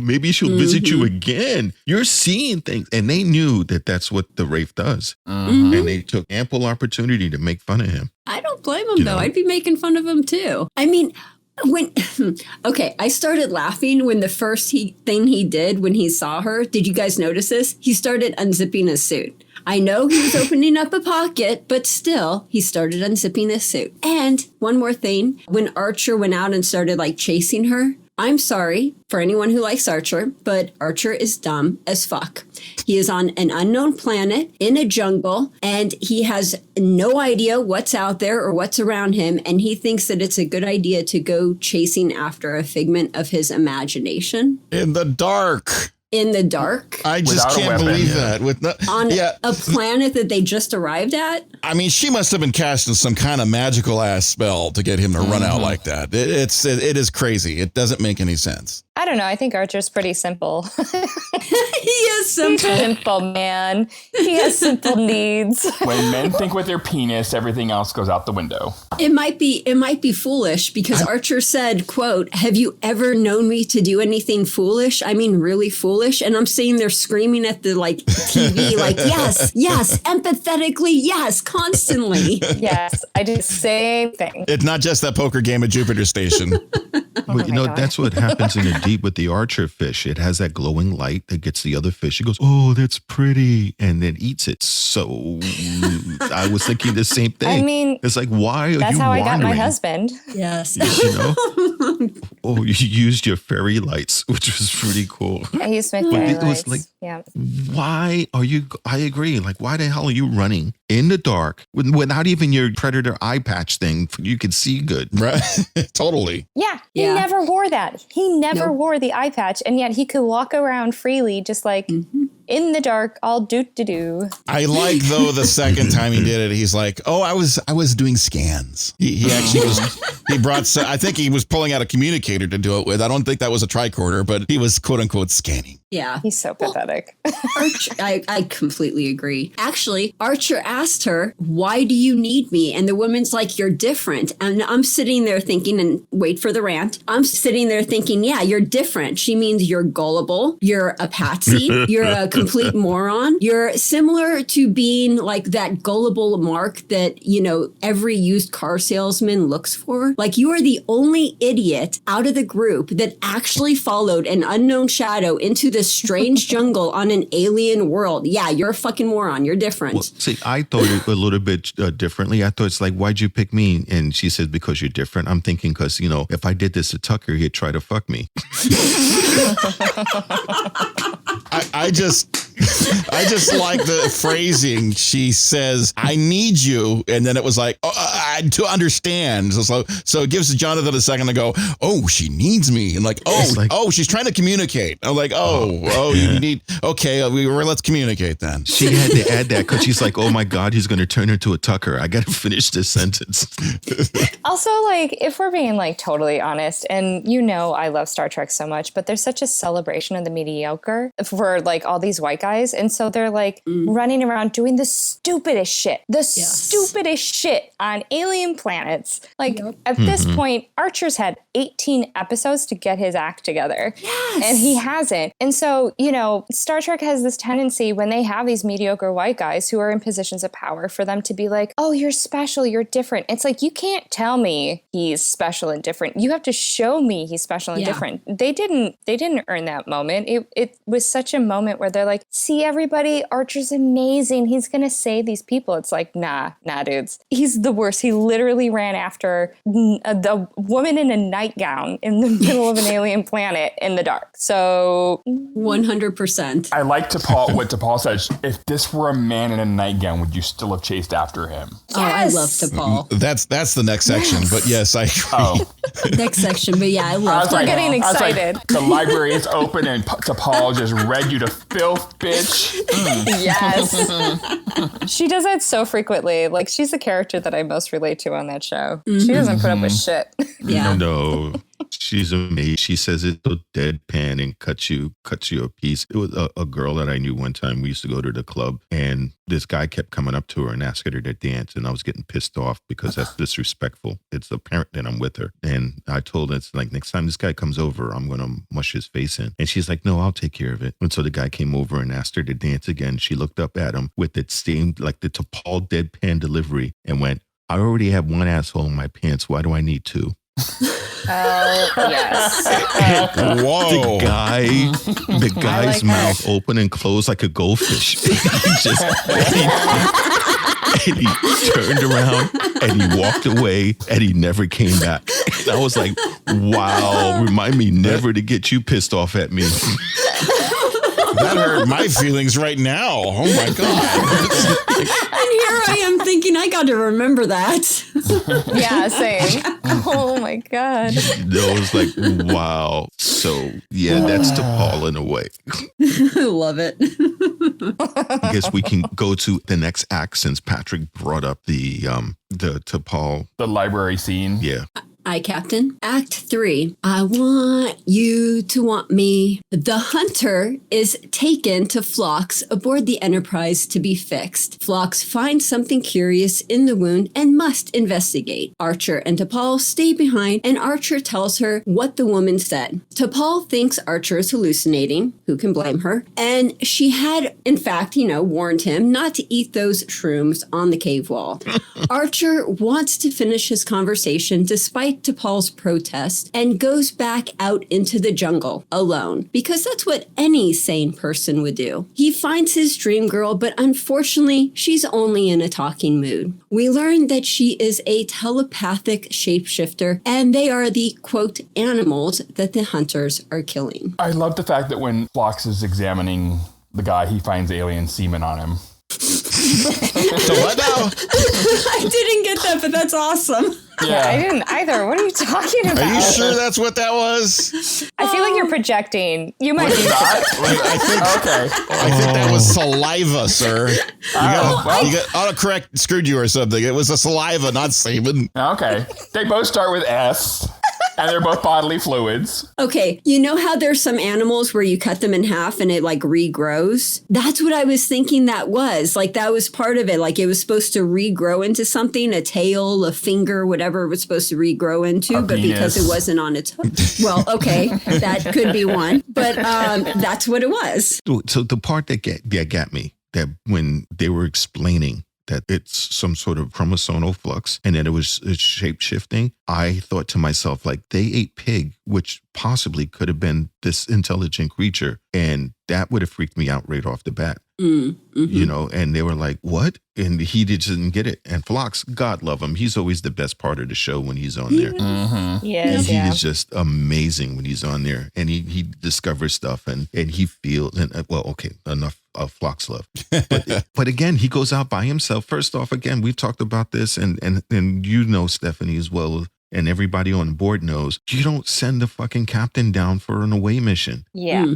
maybe she'll visit you again." You're seeing things, and they knew that that's what the Wraith does, and they took ample opportunity to make fun of him. I don't blame him, though. I'd be making fun of him, too. I mean, I started laughing when the first thing he did when he saw her, did you guys notice this? He started unzipping his suit. I know he was opening up a pocket, but still, he started unzipping his suit. And one more thing, when Archer went out and started like chasing her, I'm sorry for anyone who likes Archer, but Archer is dumb as fuck. He is on an unknown planet in a jungle, and he has no idea what's out there or what's around him, and he thinks that it's a good idea to go chasing after a figment of his imagination. In the dark. In the dark. I just can't believe that. On a planet that they just arrived at? I mean, she must have been casting some kind of magical ass spell to get him to run out like that. It is crazy. It doesn't make any sense. I don't know. I think Archer's pretty simple. He is simple. He's simple, man. He has simple needs. When men think with their penis, everything else goes out the window. It might be foolish because Archer said, quote, "Have you ever known me to do anything foolish? I mean, really foolish?" And I'm sitting there screaming at the like TV, like, yes, empathetically, yes, constantly. Yes, I do the same thing. It's not just that poker game at Jupiter Station. Well, that's what happens in the deep with the Archer fish. It has that glowing light that gets the other fish. It goes, "Oh, that's pretty," and then eats it. So I was thinking the same thing. I mean, it's like, why are you that's how wandering? I got my husband. Yes. Oh, you used your fairy lights, which was pretty cool. I used my fairy lights. Was like, why are you? I agree. Like, why the hell are you running in the dark without even your predator eye patch thing? You can see good, right? Totally. Yeah, he never wore that. He never wore the eye patch, and yet he could walk around freely, just like in the dark, all doo-doo-doo. I like, though, the second time he did it, he's like, "Oh, I was doing scans." He actually he brought. I think he was pulling out a communicator to do it with. I don't think that was a tricorder, but he was quote unquote scanning. Yeah. He's so pathetic. Archer, I completely agree. Actually, Archer asked her, "Why do you need me?" And the woman's like, "You're different." And I'm sitting there thinking, and wait for the rant. I'm sitting there thinking, yeah, you're different. She means you're gullible. You're a patsy. You're a complete moron. You're similar to being like that gullible mark that, every used car salesman looks for. Like, you are the only idiot out of the group that actually followed an unknown shadow into this strange jungle on an alien world. Yeah, you're a fucking moron. You're different. Well, see, I thought it a little bit differently. I thought it's like, why'd you pick me? And she said, because you're different. I'm thinking because, if I did this to Tucker, he'd try to fuck me. I just like the phrasing. She says, "I need you," and then it was like, to understand. So it gives Jonathan a second to go, "Oh, she needs me," and she's trying to communicate. I'm like, you need. Okay, let's communicate then. She had to add that because she's like, "Oh my God, he's going to turn into a Tucker. I got to finish this sentence." Also, if we're being totally honest, and I love Star Trek so much, but there's such a celebration of the mediocre for all these white guys, and so they're running around doing the stupidest shit on alien planets. At this point, Archer's had 18 episodes to get his act together, and he hasn't. And so Star Trek has this tendency when they have these mediocre white guys who are in positions of power for them to be like, "Oh, you're special, you're different." It's like, you can't tell me he's special and different. You have to show me he's special and different. They didn't earn that moment. It was such a moment where they're like, "See, everybody, Archer's amazing. He's going to save these people." It's like, nah, dudes. He's the worst. He literally ran after the woman in a nightgown in the middle of an alien planet in the dark. So 100%. I like what T'Pol said. If this were a man in a nightgown, would you still have chased after him? Yes. Oh, I love T'Pol. That's the next section, but yes, I agree. Next section, but yeah, I love We're getting excited. The library is open and T'Pol just read you to filth, bitch. Yes. She does that so frequently. She's the character that I most relate to on that show. She doesn't put up with shit. Yeah. No. She's amazing. She says it so deadpan and cuts you a piece. It was a girl that I knew one time. We used to go to the club, and this guy kept coming up to her and asking her to dance, and I was getting pissed off because that's disrespectful. It's apparent that I'm with her, and I told her, it's like, next time this guy comes over, I'm gonna mush his face in. And she's like, no, I'll take care of it. And so the guy came over and asked her to dance again. She looked up at him with that same, like the T'Pol deadpan delivery, and went, I already have one asshole in my pants. Why do I need two? Oh, yes. Whoa. The guy's mouth open and closed like a goldfish. and he turned around and he walked away and he never came back. And I was like, wow, remind me never to get you pissed off at me. That hurt my feelings right now. Oh my God. And here I am thinking I got to remember that. Yeah, same. Oh my God. I was like, wow. So yeah, that's T'Pol in a way. I love it. I guess we can go to the next act since Patrick brought up the T'Pol. The library scene. Yeah. Aye, Captain. Act 3. I want you to want me. The hunter is taken to Phlox aboard the Enterprise to be fixed. Phlox finds something curious in the wound and must investigate. Archer and T'Pol stay behind, and Archer tells her what the woman said. T'Pol thinks Archer is hallucinating. Who can blame her? And she had, in fact, warned him not to eat those shrooms on the cave wall. Archer wants to finish his conversation despite T'Pol's protest and goes back out into the jungle alone because that's what any sane person would do. He finds his dream girl, but unfortunately, she's only in a talking mood. We learn that she is a telepathic shapeshifter, and they are the, quote, animals that the hunters are killing. I love the fact that when Phlox is examining the guy, he finds alien semen on him. So what now? I didn't get that, but that's awesome. Yeah, I didn't either. What are you talking about? Are you sure that's what that was? I feel like you're projecting. You might be. I think that was saliva, sir. You got autocorrect screwed you or something. It was a saliva, not semen. Okay. They both start with S. And they're both bodily fluids. Okay, you know how there's some animals where you cut them in half and it like regrows? That's what I was thinking that was. Like that was part of it. Like it was supposed to regrow into something, a tail, a finger, whatever it was supposed to regrow into. But because it wasn't on its hook. Well, okay, that could be one. But that's what it was. So the part that got me, that when they were explaining that it's some sort of chromosomal flux and that it's shape shifting, I thought to myself, like, they ate pig, which possibly could have been this intelligent creature. And that would have freaked me out right off the bat. Mm-hmm. And they were like, what? And he didn't get it. And Phlox, God love him. He's always the best part of the show when he's on there. Mm-hmm. Yes, He is just amazing when he's on there. And he discovers stuff and he feels, enough of Phlox love. But again, he goes out by himself. First off, again, we've talked about this and Stephanie as well, and everybody on board knows, you don't send the fucking captain down for an away mission. Yeah.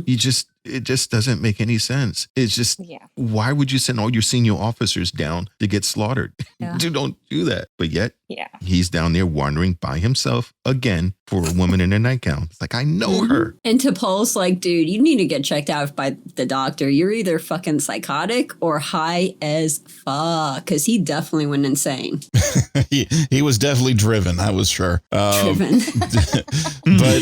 It just doesn't make any sense. It's just, why would you send all your senior officers down to get slaughtered? Yeah. You don't do that. But yet, he's down there wandering by himself again for a woman in a nightgown. It's like, I know her. And T'Pol's like, dude, you need to get checked out by the doctor. You're either fucking psychotic or high as fuck. Because he definitely went insane. he was definitely driven, that was sure. Driven. But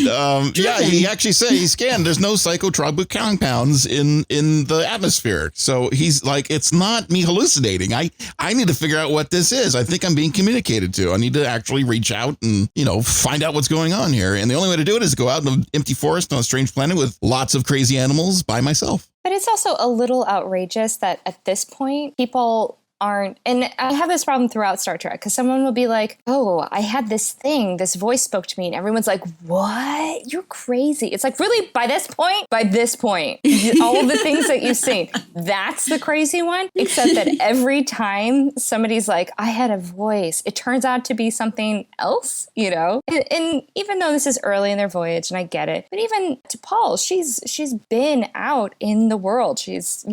he actually said he scanned. There's no psychotropic compounds in the atmosphere. So he's like, it's not me hallucinating. I need to figure out what this is. I think I'm being communicated to. I need to actually reach out and, find out what's going on here. And the only way to do it is go out in an empty forest on a strange planet with lots of crazy animals by myself. But it's also a little outrageous that at this point, people aren't, and I have this problem throughout Star Trek, because someone will be like, oh, I had this thing, this voice spoke to me, and everyone's like, what? You're crazy. It's like, really, by this point, all of the things that you've seen, that's the crazy one, except that every time somebody's like, I had a voice, it turns out to be something else, and even though this is early in their voyage, and I get it, but even T'Pol, she's been out in the world, she's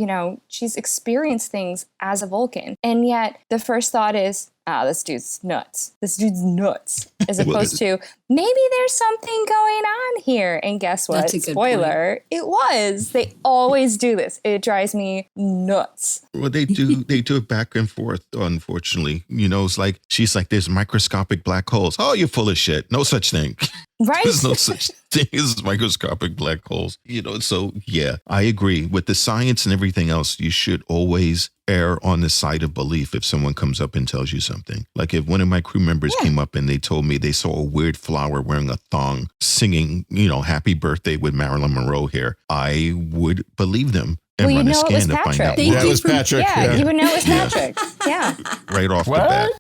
experienced things as a Vulcan. And yet the first thought is, this dude's nuts. It's as opposed to maybe there's something going on here. And guess what? That's a good Spoiler, it was. They always do this. It drives me nuts. Well, they do it back and forth, unfortunately. It's like, she's like, there's microscopic black holes. Oh, you're full of shit. No such thing. Right? There's no such thing as microscopic black holes. So yeah, I agree. With the science and everything else, you should always err on the side of belief if someone comes up and tells you something. Like if one of my crew members came up and they told me they saw a weird flower wearing a thong singing, happy birthday with Marilyn Monroe here, I would believe them. And run a scan to find out. That was Patrick. Yeah, you would know it was Patrick. Yeah. Right off the bat.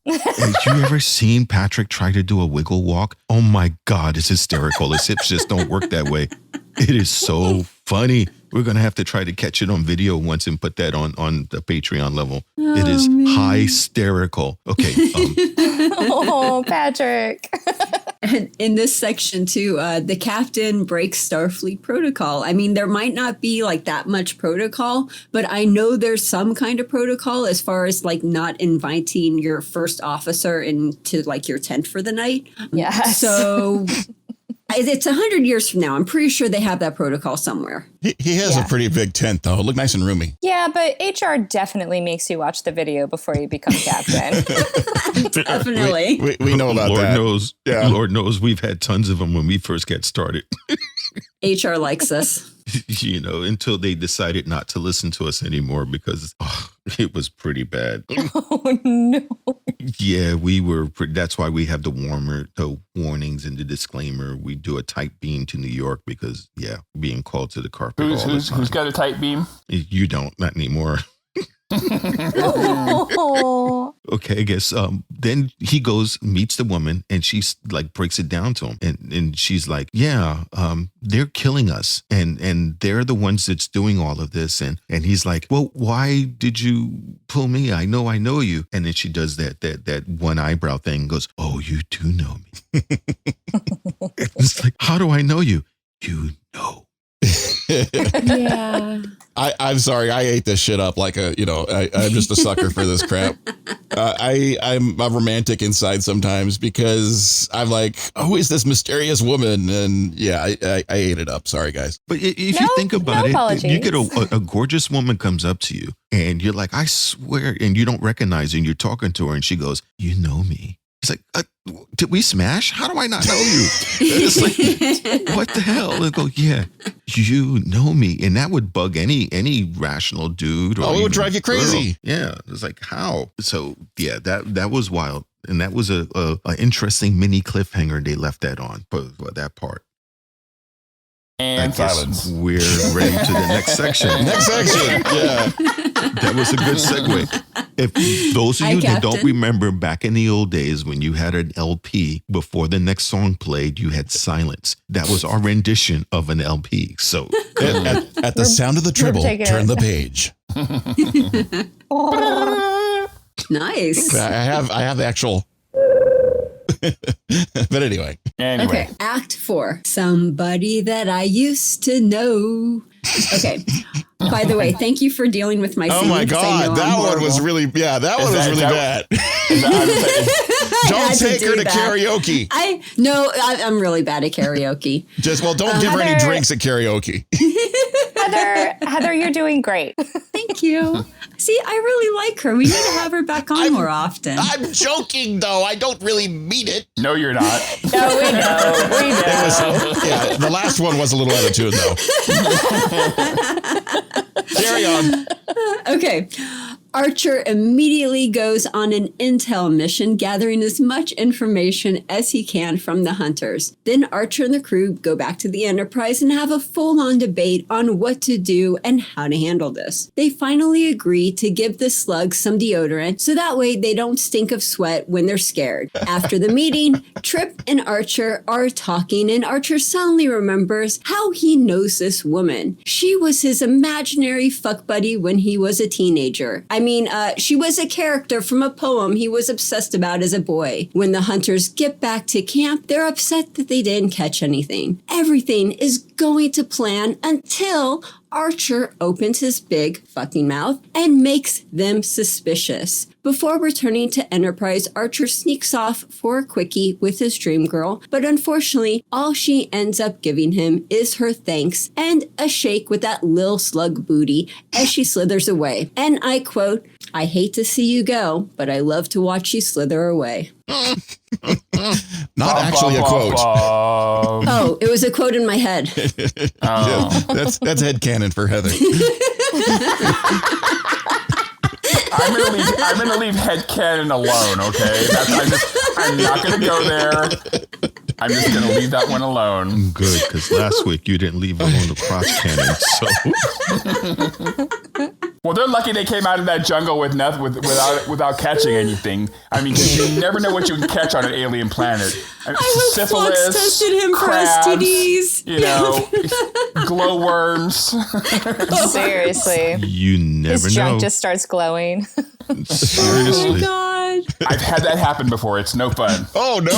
Have you ever seen Patrick try to do a wiggle walk? Oh my God, it's hysterical. His hips just don't work that way. It is so funny. We're going to have to try to catch it on video once and put that on the Patreon level. It is hysterical. Okay. Oh, Patrick. And in this section too, the captain breaks Starfleet protocol. I mean, there might not be like that much protocol, but I know there's some kind of protocol as far as like not inviting your first officer into like your tent for the night. Yes. So it's 100 years from now. I'm pretty sure they have that protocol somewhere. He has a pretty big tent, though. It looked nice and roomy. Yeah, but HR definitely makes you watch the video before you become captain. Definitely. We know about Lord that. knows. Yeah. Lord knows we've had tons of them when we first got started. HR likes us. Until they decided not to listen to us anymore because it was pretty bad. Oh, no. Yeah, that's why we have the warnings and the disclaimer. We do a tight beam to New York because, being called to the carpet all the time. Who's got a tight beam? You don't, not anymore. Oh. Okay, I guess then he meets the woman and she's like breaks it down to him and she's like, they're killing us and they're the ones that's doing all of this and he's like, well, why did you pull me? I know you. And then she does that one eyebrow thing, goes, oh, you do know me. It's like, how do I know you? You know. Yeah. I'm sorry. I ate this shit up like I'm just a sucker for this crap. I'm a romantic inside sometimes because I'm like, who is this mysterious woman? And I ate it up. Sorry, guys. But if you think about it, apologies. you get a gorgeous woman comes up to you and you're like, I swear, and you don't recognize her and you're talking to her and she goes, you know me. It's like, did we smash? How do I not know you? It's like, what the hell? And go, yeah, you know me. And that would bug any rational dude. Or it would drive you crazy. Girl. Yeah. It's like, how? So, yeah, that was wild. And that was a interesting mini cliffhanger they left that on for that part. And silence. We're ready to the next section. Next section. Yeah. That was a good segue. If those of you that don't remember back in the old days when you had an LP before the next song played, you had silence. That was our rendition of an LP. So at the sound of the tribble, turn the page. Nice. I have the actual. But anyway. Okay, Act 4. Somebody that I used to know. Okay. By the way, thank you for dealing with my singing. Oh my God, that one was really bad. Don't take her to karaoke. I'm really bad at karaoke. Don't give her any drinks at karaoke. Heather, you're doing great. Thank you. See, I really like her. We need to have her back on more often. I'm joking, though. I don't really mean it. No, you're not. No, we know. The last one was a little out of tune, though. Carry on. Okay. Archer immediately goes on an intel mission, gathering as much information as he can from the hunters. Then Archer and the crew go back to the Enterprise and have a full-on debate on what to do and how to handle this. They finally agree to give the slugs some deodorant so that way they don't stink of sweat when they're scared. After the meeting, Trip and Archer are talking and Archer suddenly remembers how he knows this woman. She was his imaginary fuck buddy when he was a teenager. She was a character from a poem he was obsessed about as a boy. When the hunters get back to camp, they're upset that they didn't catch anything. Everything is going to plan until Archer opens his big fucking mouth and makes them suspicious. Before returning to Enterprise, Archer sneaks off for a quickie with his dream girl, but unfortunately, all she ends up giving him is her thanks and a shake with that lil slug booty as she slithers away. And I quote, "I hate to see you go, but I love to watch you slither away." Not actually a quote. Oh, it was a quote in my head. Yeah, that's headcanon for Heather. I'm gonna leave headcanon alone, okay? I'm not gonna go there. I'm just gonna leave that one alone. Good, because last week you didn't leave alone the cross cannon, so... Well, they're lucky they came out of that jungle with nothing, without catching anything. I mean, you never know what you can catch on an alien planet. I hope syphilis, Phlox tested him crabs, for STDs. You know, glowworms. Seriously. You never His know. junk just starts glowing. Seriously. Oh, God. I've had that happen before. It's no fun. Oh, no.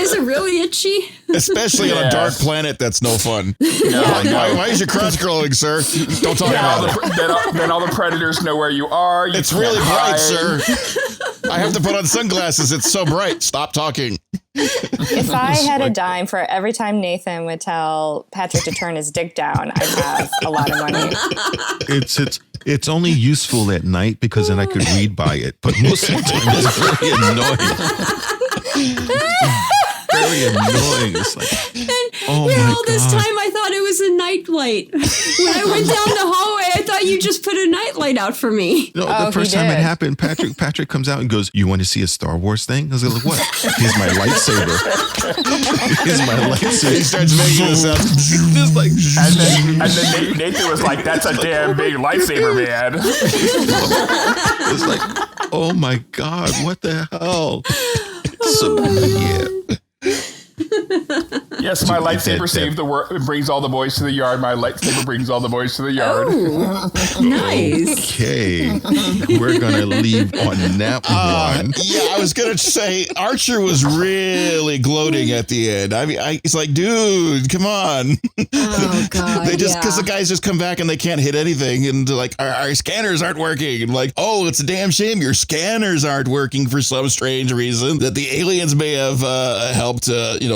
Is it really itchy? Especially on a dark planet, that's no fun. No. Why is your crotch glowing, sir? Don't talk about it. Then all the predators know where you are. You It's can't really bright, hide. sir. I have to put on sunglasses. It's so bright. Stop talking. If I had a dime for every time Nathan would tell Patrick to turn his dick down, I'd have a lot of money. It's only useful at night because then I could read by it. But most of the time, it's very annoying. Very annoying. It's like, oh my all this God. time I thought it was a nightlight. When I went down the hallway, I thought you just put a nightlight out for me. No, Oh, the first he time it did. happened, Patrick comes out and goes, "You want to see a Star Wars thing?" I was like, "What?" Here's my lightsaber. Here's my lightsaber. He starts making this up. Just like, And then Nathan was like, "That's a damn big lightsaber, man." it's like, oh my God, what the hell? So yeah. Yes, my lightsaber saved the world and brings all the boys to the yard. My lightsaber brings all the boys to the yard. Oh, nice. Okay, we're gonna leave on that one. Yeah, I was gonna say Archer was really gloating at the end. I mean, it's like, dude, come on. Oh, God. They just because yeah. the guys just come back and they can't hit anything, and they're like our scanners aren't working. And like, oh, it's a damn shame your scanners aren't working for some strange reason that the aliens may have helped.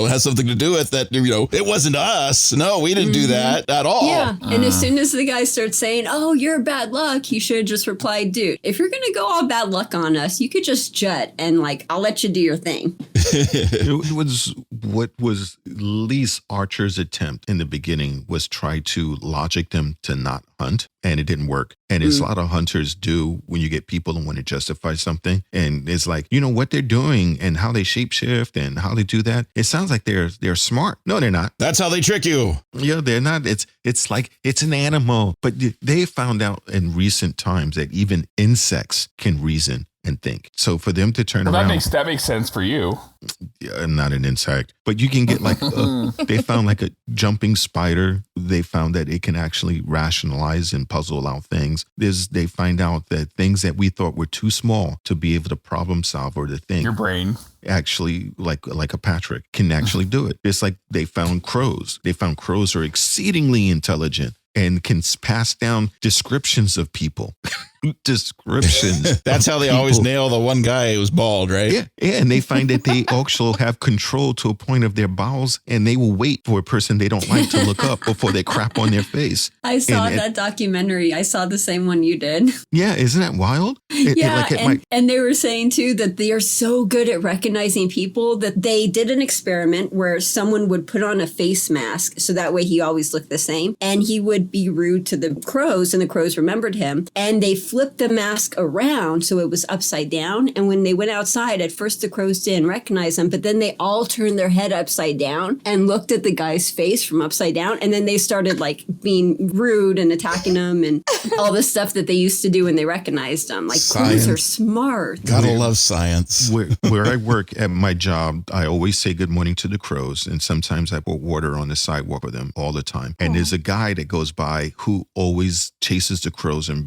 Has something to do with that. It wasn't us. No, we didn't do that at all. Yeah. And as soon as the guy starts saying, "Oh, you're bad luck," he should have just replied, "Dude, if you're going to go all bad luck on us, you could just jet and I'll let you do your thing." It was what was least Archer's attempt in the beginning was try to logic them to not hunt, and it didn't work. And it's a lot of hunters do when you get people and want to justify something, and it's like, what they're doing and how they shapeshift and how they do that. It sounds like they're smart. No, they're not. That's how they trick you. Yeah, they're not. It's like it's an animal. But they found out in recent times that even insects can reason and think. So for them to turn around, that makes sense for you. yeah, not an insect, but you can get they found like a jumping spider. They found that it can actually rationalize and puzzle out things. They find out that things that we thought were too small to be able to problem solve or to think, Your brain. actually like a Patrick can actually do it. It's like they found crows. They found crows are exceedingly intelligent and can pass down descriptions of people. Descriptions. That's how they always nail the one guy who's bald, right? Yeah, and they find that they also have control to a point of their bowels, and they will wait for a person they don't like to look up before they crap on their face. I saw And- that documentary. I saw the same one you did. Yeah, isn't that wild? And they were saying too that they are so good at recognizing people that they did an experiment where someone would put on a face mask so that way he always looked the same, and he would be rude to the crows and the crows remembered him, and they flipped the mask around so it was upside down, and when they went outside, at first the crows didn't recognize him, but then they all turned their head upside down and looked at the guy's face from upside down, and then they started being rude and attacking him and all the stuff that they used to do when they recognized him. Crows are smart. Gotta love science. Where I work at my job, I always say good morning to the crows, and sometimes I put water on the sidewalk for them all the time. And there's a guy that goes by who always chases the crows and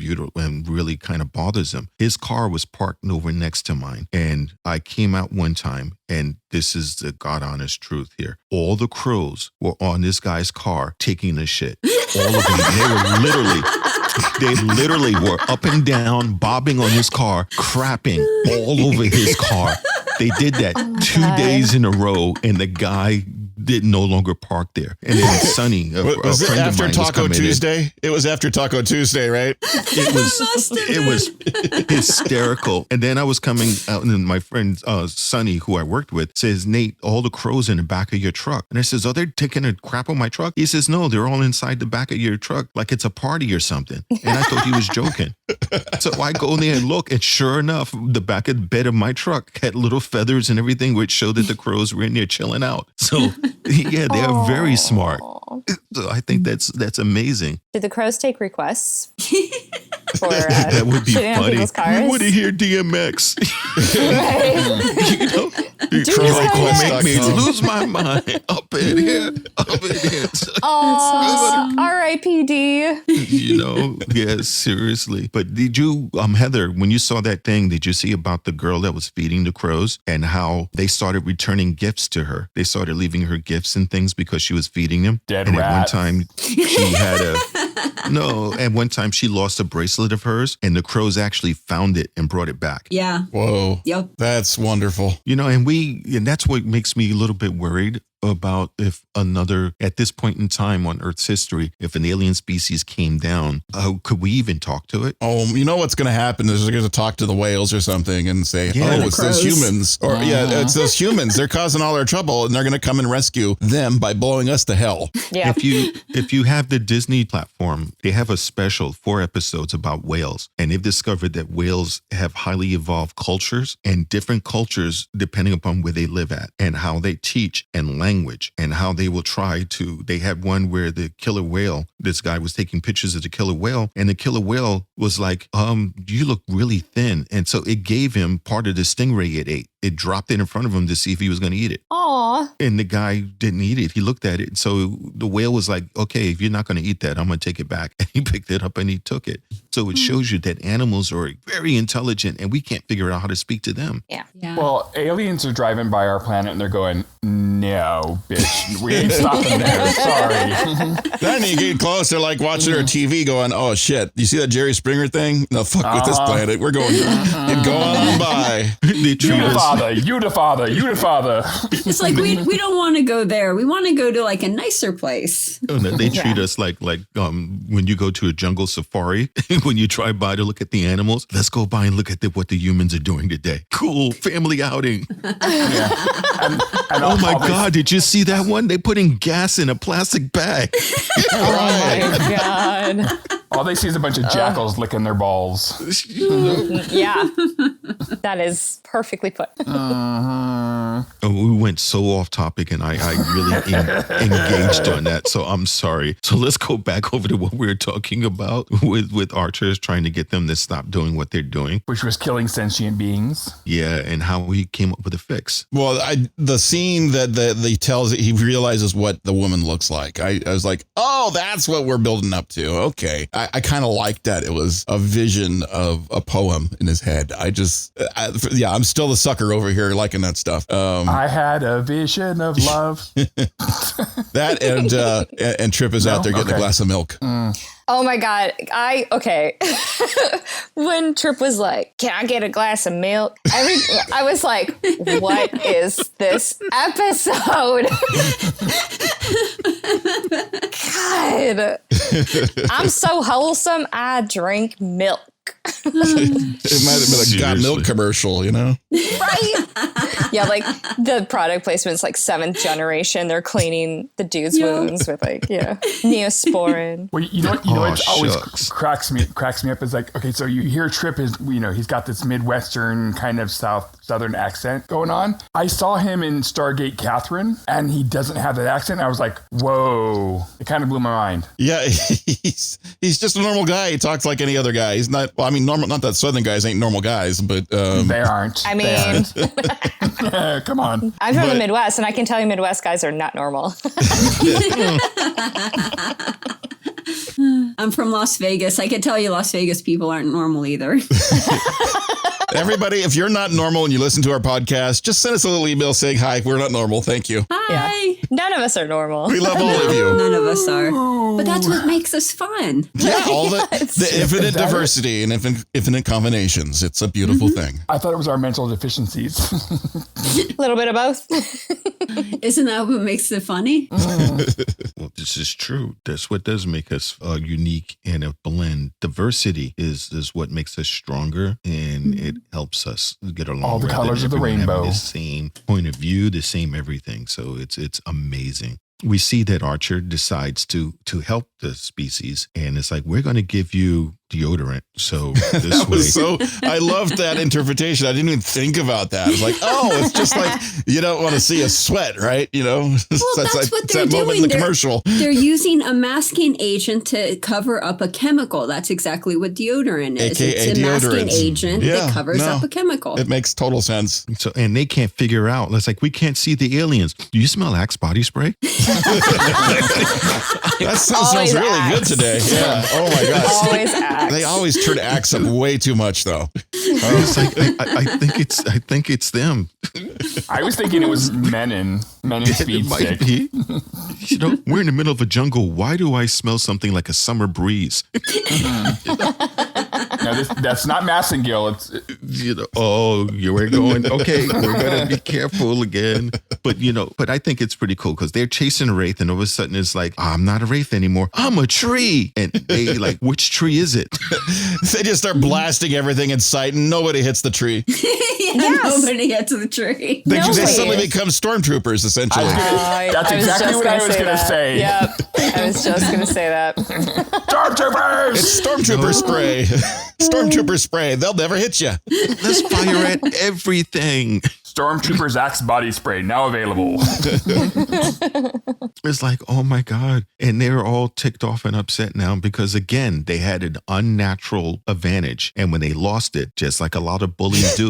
really kind of bothers him. His car was parked over next to mine. And I came out one time, and this is the God honest truth here. All the crows were on this guy's car taking a shit. All of them. They literally were up and down, bobbing on his car, crapping all over his car. They did that 2 days in a row, and the guy did no longer park there. And then Sonny, was it after Taco Tuesday? It was after Taco Tuesday, right? It was hysterical. And then I was coming out, and my friend Sonny, who I worked with, says, Nate, all the crows in the back of your truck. And I says, oh, they're taking a crap on my truck? He says, no, they're all inside the back of your truck like it's a party or something. And I thought he was joking. So I go in there and look, and sure enough, the back of the bed of my truck had little feathers and everything, which showed that the crows were in there chilling out. So yeah, they are very smart. So I think that's amazing. Do the crows take requests for that would be shitting on funny. people's cars? We want to hear DMX. Right? You know, make me lose my mind up in here. Oh, R.I.P.D. You know, yeah, seriously. But did you, Heather, when you saw that thing, did you see about the girl that was feeding the crows and how they started returning gifts to her? They started leaving her gifts and things because she was feeding them. Dead and rat. At one time, she had at one time she lost a bracelet of hers, and the crows actually found it and brought it back. Yeah. Whoa. Yep. That's wonderful. You know, and that's what makes me a little bit worried about if at this point in time on Earth's history, if an alien species came down, could we even talk to it? Oh, you know what's going to happen is they're going to talk to the whales or something and say, it's those humans. Or it's those humans. They're causing all our trouble, and they're going to come and rescue them by blowing us to hell. Yeah. If you have the Disney platform, they have a special 4 episodes about whales, and they've discovered that whales have highly evolved cultures, and different cultures depending upon where they live at and how they teach and language and how they will try to. They had one where the killer whale, this guy was taking pictures of the killer whale, and the killer whale was like, you look really thin. And so it gave him part of the stingray it ate. It dropped it in front of him to see if he was going to eat it. Aw. And the guy didn't eat it. He looked at it. So the whale was like, okay, if you're not going to eat that, I'm going to take it back. And he picked it up and he took it. So it shows you that animals are very intelligent, and we can't figure out how to speak to them. Yeah. Well, aliens are driving by our planet and they're going, no, bitch, we ain't stopping there. Sorry. Then you get close, they're like watching our TV going, oh shit, you see that Jerry Springer thing? No, fuck with this planet. We're going on by. They treat us. You the father. It's like we don't want to go there. We want to go to like a nicer place. Oh, no, they treat us like when you go to a jungle safari, when you drive by to look at the animals, let's go by and look at what the humans are doing today. Cool, family outing. And oh my God, did you see that one? They put in gas in a plastic bag. Oh my God. All they see is a bunch of jackals licking their balls. Yeah. That is perfectly put. Oh, we went so off topic, and I really engaged on that. So I'm sorry. So let's go back over to what we were talking about with archers, trying to get them to stop doing what they're doing. Which was killing sentient beings. Yeah, and how he came up with a fix. Well, the scene that he tells he realizes what the woman looks like. I was like, oh, that's what we're building up to. Okay. I kind of liked that. It was a vision of a poem in his head. I'm still the sucker over here liking that stuff. I had a vision of love. That and Trip is out there getting a glass of milk. Oh my God. When Trip was like, can I get a glass of milk? I was like, what is this episode? God. I'm so wholesome, I drink milk. It might have been a got milk commercial, you know? Right? Yeah, like the product placement's like 7th generation. They're cleaning the dude's wounds with Neosporin. Well, you know what always cracks me up is like, okay, so you hear Trip is, he's got this Midwestern kind of southern accent going on. I saw him in Stargate Catherine, and he doesn't have that accent. I was like, whoa, it kind of blew my mind. Yeah, he's just a normal guy. He talks like any other guy. He's not. Well, I mean, normal. Not that Southern guys ain't normal guys, but they aren't. I mean, come on. I'm from the Midwest, and I can tell you, Midwest guys are not normal. I'm from Las Vegas. I can tell you Las Vegas people aren't normal either. Everybody, if you're not normal and you listen to our podcast, just send us a little email saying, hi, we're not normal. Thank you. Hi. None of us are normal. We love all of you. None of us are. But that's what makes us fun. Yeah, all the infinite diversity and infinite combinations. It's a beautiful thing. I thought it was our mental deficiencies. A little bit of both. Isn't that what makes it funny? Well, this is true. That's what does make us unique and a blend. Diversity is what makes us stronger, and it helps us get along. All the rather colors than of the everyone having rainbow. the same point of view, the same everything. So it's amazing. We see that Archer decides to help the species, and it's like, we're going to give you deodorant. So this way. I loved that interpretation. I didn't even think about that. It's like, it's just like, you don't want to see a sweat, right? You know, Well, that's what they're that moment doing. in the commercial. They're using a masking agent to cover up a chemical. That's exactly what deodorant is. AKA it's a masking deodorant. agent that covers up a chemical. It makes total sense. So, and they can't figure out. It's like, we can't see the aliens. Do you smell Axe body spray? That smells Always really good Axe. today. Yeah. Oh my gosh. Always Axe. They always turn Axe up way too much, though. It's like, I think it's them. I was thinking it was men in speed It might stick. be. You know, we're in the middle of a jungle. Why do I smell something like a summer breeze? No, that's not Massengill. It's You know, we're going, okay, we're going to be careful again. But, but I think it's pretty cool because they're chasing a wraith, and all of a sudden it's like, I'm not a wraith anymore. I'm a tree. And they like, which tree is it? They just start blasting everything in sight, and nobody hits the tree. Nobody gets to the tree. They Nobody. suddenly become stormtroopers, essentially. That's exactly what I was going to say. Yep. I was just going to say that. Stormtroopers! It's stormtrooper spray. Stormtrooper spray. They'll never hit you. Let's fire at everything. Stormtrooper's Axe body spray now available. It's like, oh my God. And they're all ticked off and upset now because, again, they had an unnatural advantage. And when they lost it, just like a lot of bullies do,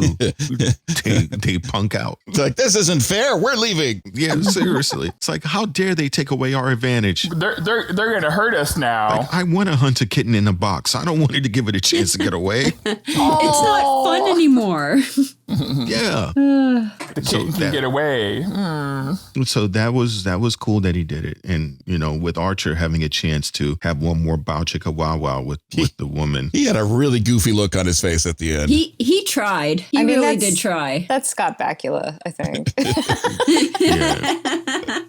they punk out. It's like, this isn't fair. We're leaving. Yeah, seriously. It's like, how dare they take away our advantage? They're going to hurt us now. Like, I want to hunt a kitten in a box. I don't want it to give it a chance to get away. It's not fun anymore. Yeah. The kitten can get away. So that was cool that he did it. And, with Archer having a chance to have one more bow chicka wow wow with the woman. He had a really goofy look on his face at the end. He tried. He really did try. That's Scott Bakula, I think. Yeah.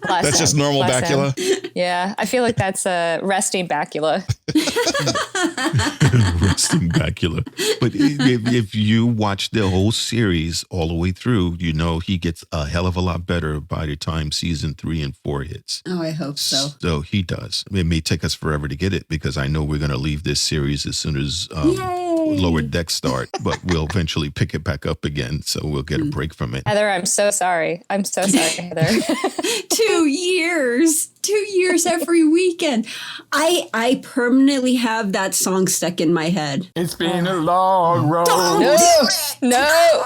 That's just normal Bakula. Yeah, I feel like that's a resting Bakula. Resting Bakula. But if you watch the whole series all the way through, he gets a hell of a lot better by the time season 3 and 4 hits. Oh, I hope so. So he does. It may take us forever to get it because I know we're going to leave this series as soon as Lower Decks start, but we'll eventually pick it back up again. So we'll get a break from it. Heather, I'm so sorry. I'm so sorry, Heather. 2 years. 2 years every weekend. I permanently have that song stuck in my head. It's been a long road. No.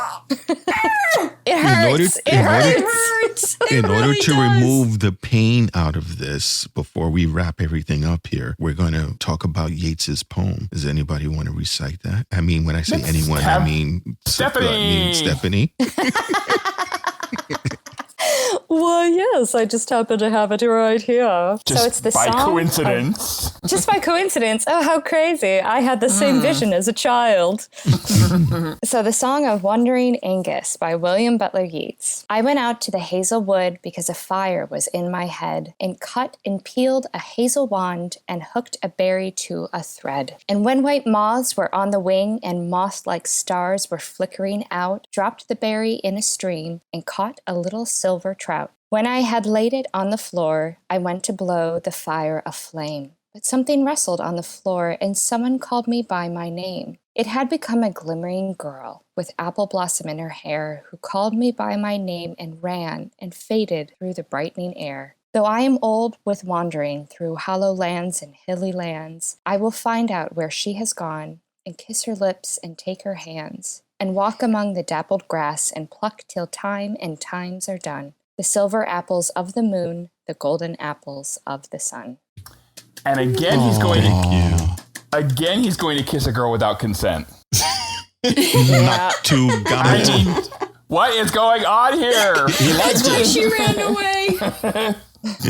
It hurts. It hurts. In order to remove the pain out of this, before we wrap everything up here, we're going to talk about Yeats's poem. Does anybody want to recite that? I mean, when I say anyone, I mean Stephanie. Well, yes, I just happen to have it right here. Just so it's the by song. coincidence. Just by coincidence. Oh, how crazy. I had the same vision as a child. So the song of Wandering Angus by William Butler Yeats. I went out to the hazel wood because a fire was in my head, and cut and peeled a hazel wand and hooked a berry to a thread. And when white moths were on the wing and moth-like stars were flickering out, dropped the berry in a stream and caught a little silver trout. When I had laid it on the floor, I went to blow the fire aflame. But something rustled on the floor, and someone called me by my name. It had become a glimmering girl with apple blossom in her hair, who called me by my name and ran and faded through the brightening air. Though I am old with wandering through hollow lands and hilly lands, I will find out where she has gone, and kiss her lips and take her hands, and walk among the dappled grass and pluck till time and times are done. The silver apples of the moon, the golden apples of the sun. And again, he's going to kiss a girl without consent. Not too I goddamn. mean, what is going on here? He likes it. She ran away.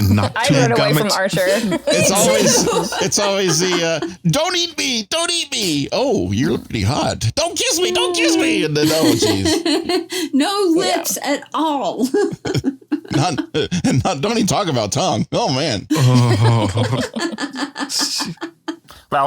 Not I too run away from gummit. Archer. It's always the don't eat me. Oh, you're pretty hot. Don't kiss me. And then geez, No lips at all. not don't even talk about tongue. Oh man. Yeah,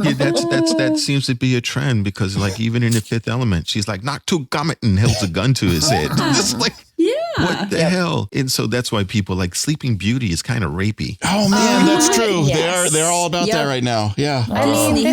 that seems to be a trend because, like, even in The Fifth Element, she's like, "Not too gummit," and holds a gun to his head. It's like, Yeah. what the hell? And so that's why people like Sleeping Beauty is kind of rapey. Oh man, that's true. Yes. They're all about that right now. Yeah. I mean, Disney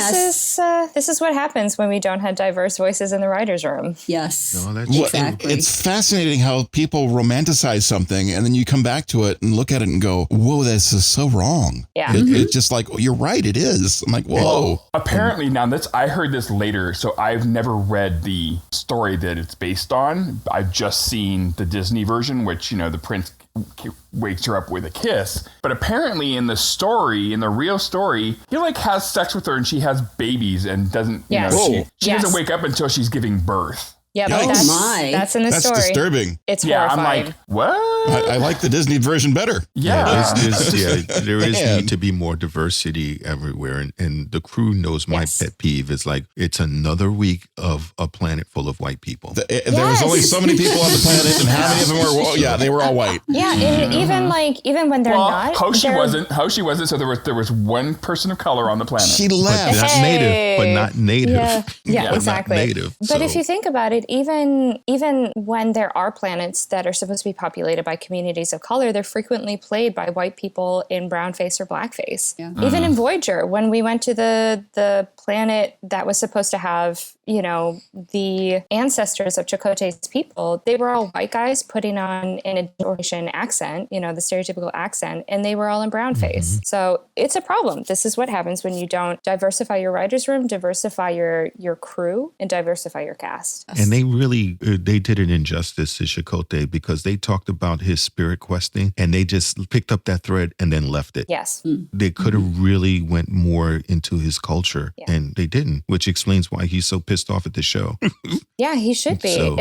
this is what happens when we don't have diverse voices in the writers' room. Yes. No, that's Well, Exactly. It's fascinating how people romanticize something and then you come back to it and look at it and go, whoa, this is so wrong. Yeah. It's just like, oh, you're right, it is. I'm like, whoa. Apparently, now I heard this later, so I've never read the story that it's based on. I've just seen the Disney version, which, the prince wakes her up with a kiss. But apparently in the story, in the real story, he like has sex with her and she has babies and doesn't, Yes. she Yes. doesn't wake up until she's giving birth. Yeah, Yikes. but My. that's in the That's story. disturbing. It's Yeah, horrifying. I'm like, what? I like the Disney version better. Yeah. there is Man. need to be more diversity everywhere. And the crew knows my Yes. pet peeve is like, it's another week of a planet full of white people. There was only so many people on the planet, and how many of them were? Well, yeah, they were all white. Yeah, and even when they're Well, not, Hoshi they're- wasn't. So there was one person of color on the planet. She But left. not native, but not native. Yeah, But not exactly. native. But if you think about it, even when there are planets that are supposed to be populated by communities of color, they're frequently played by white people in brown face or blackface. Yeah. Even in Voyager, when we went to the planet that was supposed to have, the ancestors of Chakotay's people, they were all white guys putting on an Asian accent, the stereotypical accent, and they were all in brown face. So it's a problem. This is what happens when you don't diversify your writer's room, diversify your crew, and diversify your cast. And they really, they did an injustice to Chakotay because they talked about his spirit questing and they just picked up that thread and then left it. Yes. They could have really went more into his culture and they didn't, which explains why he's so pissed off at the show. Yeah, he should be. So-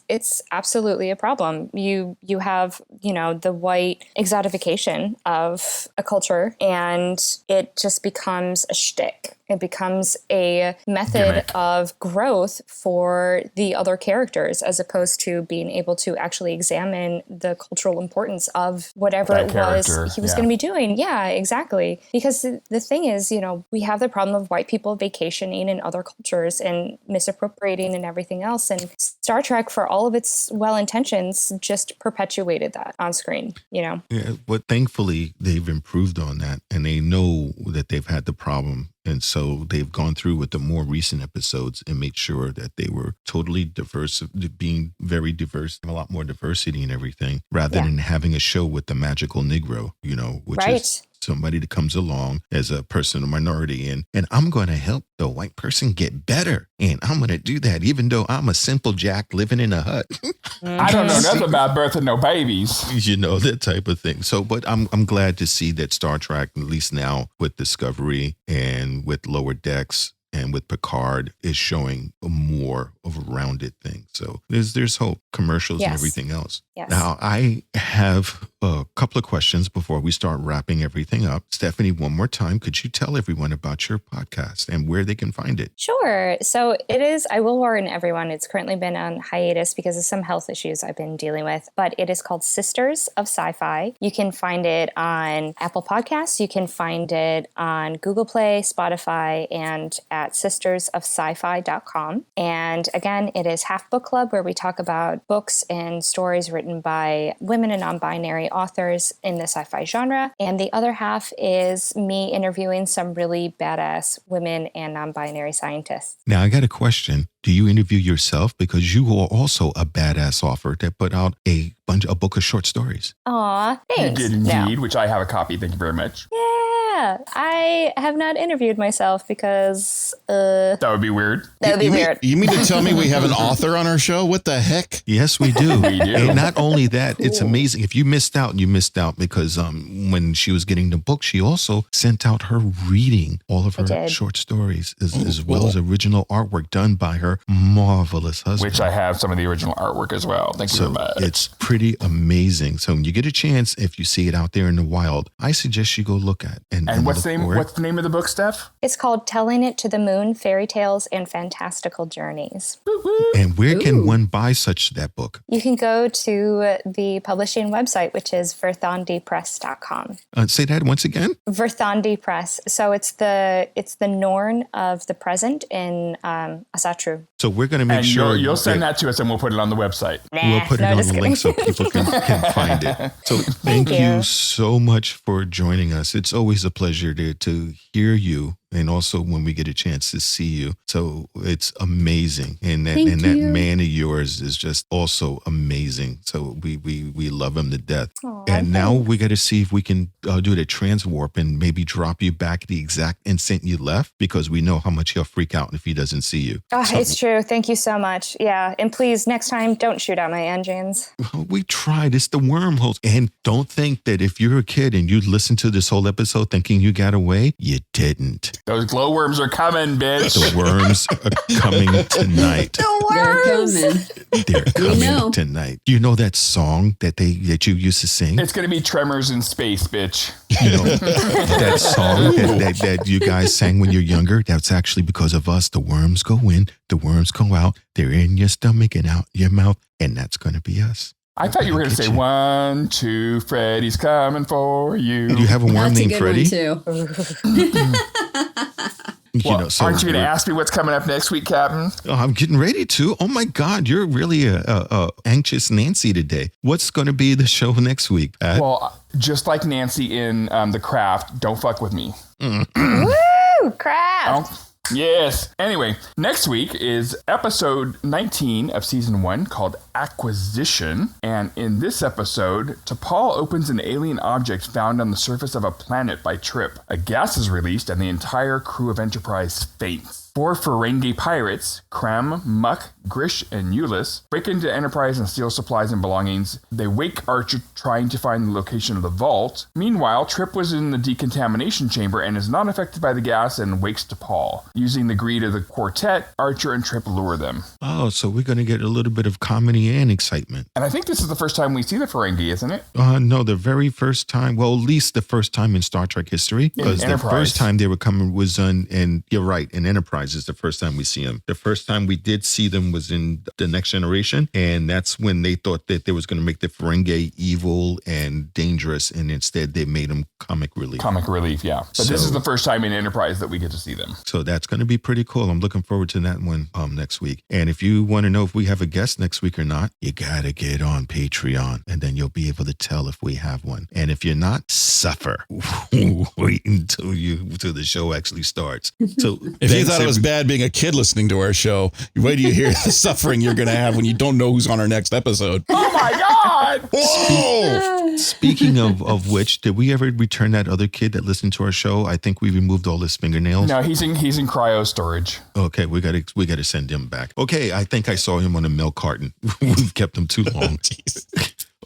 It's absolutely a problem. You have, the white exotification of a culture and it just becomes a shtick. It becomes a method Gimmick. of growth for the other characters as opposed to being able to actually examine the cultural importance of whatever That it was character, he was yeah. going to be doing. Yeah, exactly. Because the thing is, we have the problem of white people vacationing in other cultures and misappropriating and everything else. And Star Trek, for all of its well intentions, just perpetuated that on screen, Yeah, but thankfully they've improved on that and they know that they've had the problem. And so they've gone through with the more recent episodes and made sure that they were totally diverse, being very diverse, a lot more diversity and everything, rather than having a show with the magical Negro, which Right. is somebody that comes along as a person of minority and I'm going to help the white person get better. And I'm going to do that even though I'm a simple jack living in a hut. I don't know nothing about birthing no babies. That type of thing. So, but I'm glad to see that Star Trek, at least now with Discovery and with Lower Decks and with Picard, is showing a more of a rounded thing. So there's hope, commercials and Yes. everything else. Yes. Now, I have a couple of questions before we start wrapping everything up. Stephanie, one more time, could you tell everyone about your podcast and where they can find it? Sure. So it is, I will warn everyone, it's currently been on hiatus because of some health issues I've been dealing with, but it is called Sisters of Sci-Fi. You can find it on Apple Podcasts. You can find it on Google Play, Spotify, and at sistersofsci-fi.com. And again, it is half book club where we talk about books and stories written by women and non-binary authors in the sci-fi genre. And the other half is me interviewing some really badass women and non-binary scientists. Now, I got a question. Do you interview yourself? Because you are also a badass author that put out a book of short stories. Aw, You thanks. did indeed, which I have a copy. Thank you very much. Yeah. Yeah, I have not interviewed myself because That would be weird. that would be weird. You mean to tell me we have an author on our show? What the heck? Yes, we do. We do. And not only that, it's amazing. If you missed out, because when she was getting the book, she also sent out her reading all of her short stories as well as original artwork done by her marvelous husband. Which I have some of the original artwork as well. Thank you So very much. it's pretty amazing. So when you get a chance, if you see it out there in the wild, I suggest you go look at. And what's look for it. what's the name of the book, Steph? It's called Telling It to the Moon, Fairy Tales and Fantastical Journeys. And where can one buy that book? You can go to the publishing website, which is verthandipress.com. Say that once again. Verthandi Press. So it's the Norn of the present in Asatru. So we're going to make sure you'll send that to us and we'll put it on the website. We'll put it on the link so people can find it. So thank you so much for joining us. It's always a pleasure to hear you. And also when we get a chance to see you. So it's amazing. And that man of yours is just also amazing. So we love him to death. Aww, and now we got to see if we can do the transwarp and maybe drop you back the exact instant you left, because we know how much he'll freak out if he doesn't see you. Oh, it's true. Thank you so much. Yeah. And please, next time, don't shoot out my engines. Well, we tried. It's the wormholes. And don't think that if you're a kid and you listen to this whole episode thinking you got away, you didn't. Those glowworms are coming, bitch. The worms are coming tonight. They're coming tonight. You know that song that you used to sing? It's going to be Tremors in Space, bitch. You know, that song that you guys sang when you're younger, that's actually because of us. The worms go in, the worms go out. They're in your stomach and out your mouth. And that's going to be us. I thought you were going to say 1, 2, Freddy's coming for you. Do you have a worm named Freddy? Too. Well, aren't you going to ask me what's coming up next week, Captain? Oh, I'm getting ready to. Oh my God, you're really a anxious Nancy today. What's going to be the show next week, Pat? Well, just like Nancy in The Craft, don't fuck with me. Woo! Craft! Oh. Yes. Anyway, next week is episode 19 of season 1 called Acquisition. And in this episode, T'Pol opens an alien object found on the surface of a planet by Trip. A gas is released and the entire crew of Enterprise faints. 4 Ferengi pirates, Krem, Muck, Grish, and Ulyss, break into Enterprise and steal supplies and belongings. They wake Archer trying to find the location of the vault. Meanwhile, Trip was in the decontamination chamber and is not affected by the gas and wakes T'Pol. Using the greed of the quartet, Archer and Trip lure them. Oh, so we're going to get a little bit of comedy and excitement. And I think this is the first time we see the Ferengi, isn't it? No, the very first time. Well, at least the first time in Star Trek history. Because the first time they were coming was and you're right, in Enterprise is the first time we see them. The first time we did see them was in The Next Generation. And that's when they thought that they was going to make the Ferengi evil and dangerous. And instead they made them comic relief. Comic relief, yeah. But this is the first time in Enterprise that we get to see them. So that's going to be pretty cool. I'm looking forward to that one next week. And if you want to know if we have a guest next week or not, you got to get on Patreon and then you'll be able to tell if we have one. And if you're not, suffer. Wait until the show actually starts. So if you thought it was bad being a kid listening to our show, wait till you hear the suffering you're going to have when you don't know who's on our next episode. Oh my God! Whoa! Speaking of which, did we ever return that other kid that listened to our show? I think we removed all his fingernails. No, he's in cryo storage. Okay, we got to send him back. Okay, I think I saw him on a milk carton. We've kept him too long.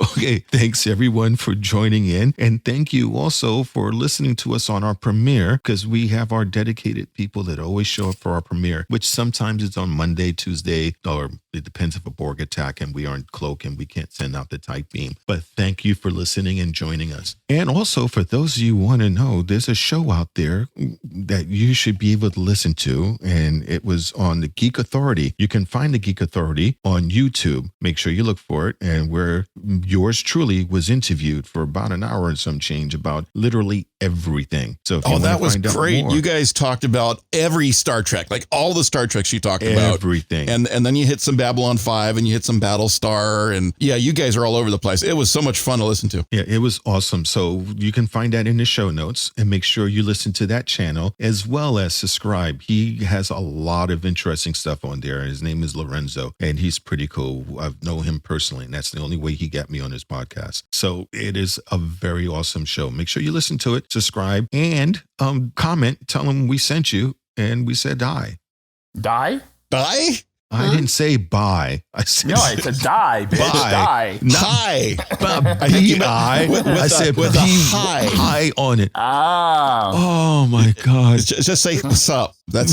Okay, thanks everyone for joining in. And thank you also for listening to us on our premiere, because we have our dedicated people that always show up for our premiere, which sometimes is on Monday, Tuesday, or it depends if a Borg attack and we aren't cloak and we can't send out the tight beam. But thank you for listening and joining us. And also for those of you who want to know, there's a show out there that you should be able to listen to. And it was on the Geek Authority. You can find the Geek Authority on YouTube. Make sure you look for it. And where yours truly was interviewed for about an hour and some change about literally everything. So if you that was great. More, you guys talked about every Star Trek, like all the Star Treks you talked about. Everything. And then you hit some Babylon 5 and you hit some Battlestar. And yeah, you guys are all over the place. It was so much fun to listen to. Yeah, it was awesome. So you can find that in the show notes and make sure you listen to that channel as well as subscribe. He has a lot of interesting stuff on there. His name is Lorenzo and he's pretty cool. I've known him personally and that's the only way he got me on his podcast. So it is a very awesome show. Make sure you listen to it. subscribe, and comment. Tell them we sent you, and we said hi. Die? Die? I didn't say bye. I said No, it's a die, bitch. Bye. Die. Hi. I think you I said with a hi. hi on it. Ah. Oh my God. Just say what's up. That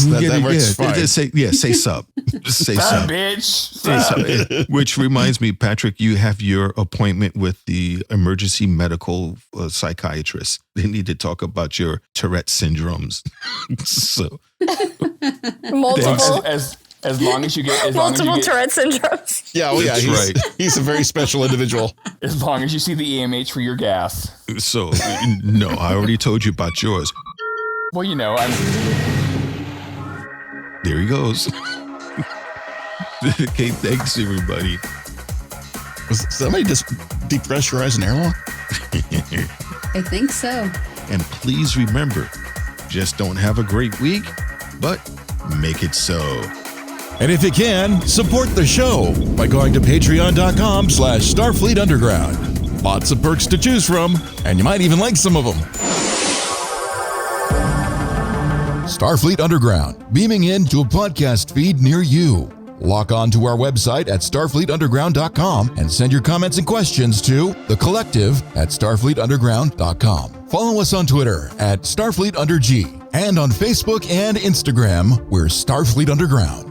works fine. Just say sup. Just say Sup, sup. bitch. Say Sup. sup. Which reminds me, Patrick, you have your appointment with the emergency medical psychiatrist. They need to talk about your Tourette syndromes. So Multiple. As long as you get Multiple Tourette syndromes. Yeah, well, That's right. He's a very special individual. as long as you see the EMH for your gas. So no, I already told you about yours. Well, you know, There he goes. Okay, thanks everybody. Was somebody just depressurize an airlock? I think so. And please remember, just don't have a great week, but make it so. And if you can, support the show by going to patreon.com/Starfleet Underground. Lots of perks to choose from, and you might even like some of them. Starfleet Underground, beaming into a podcast feed near you. Log on to our website at starfleetunderground.com and send your comments and questions to thecollective@starfleetunderground.com. Follow us on Twitter at StarfleetUnderG and on Facebook and Instagram, we're Starfleet Underground.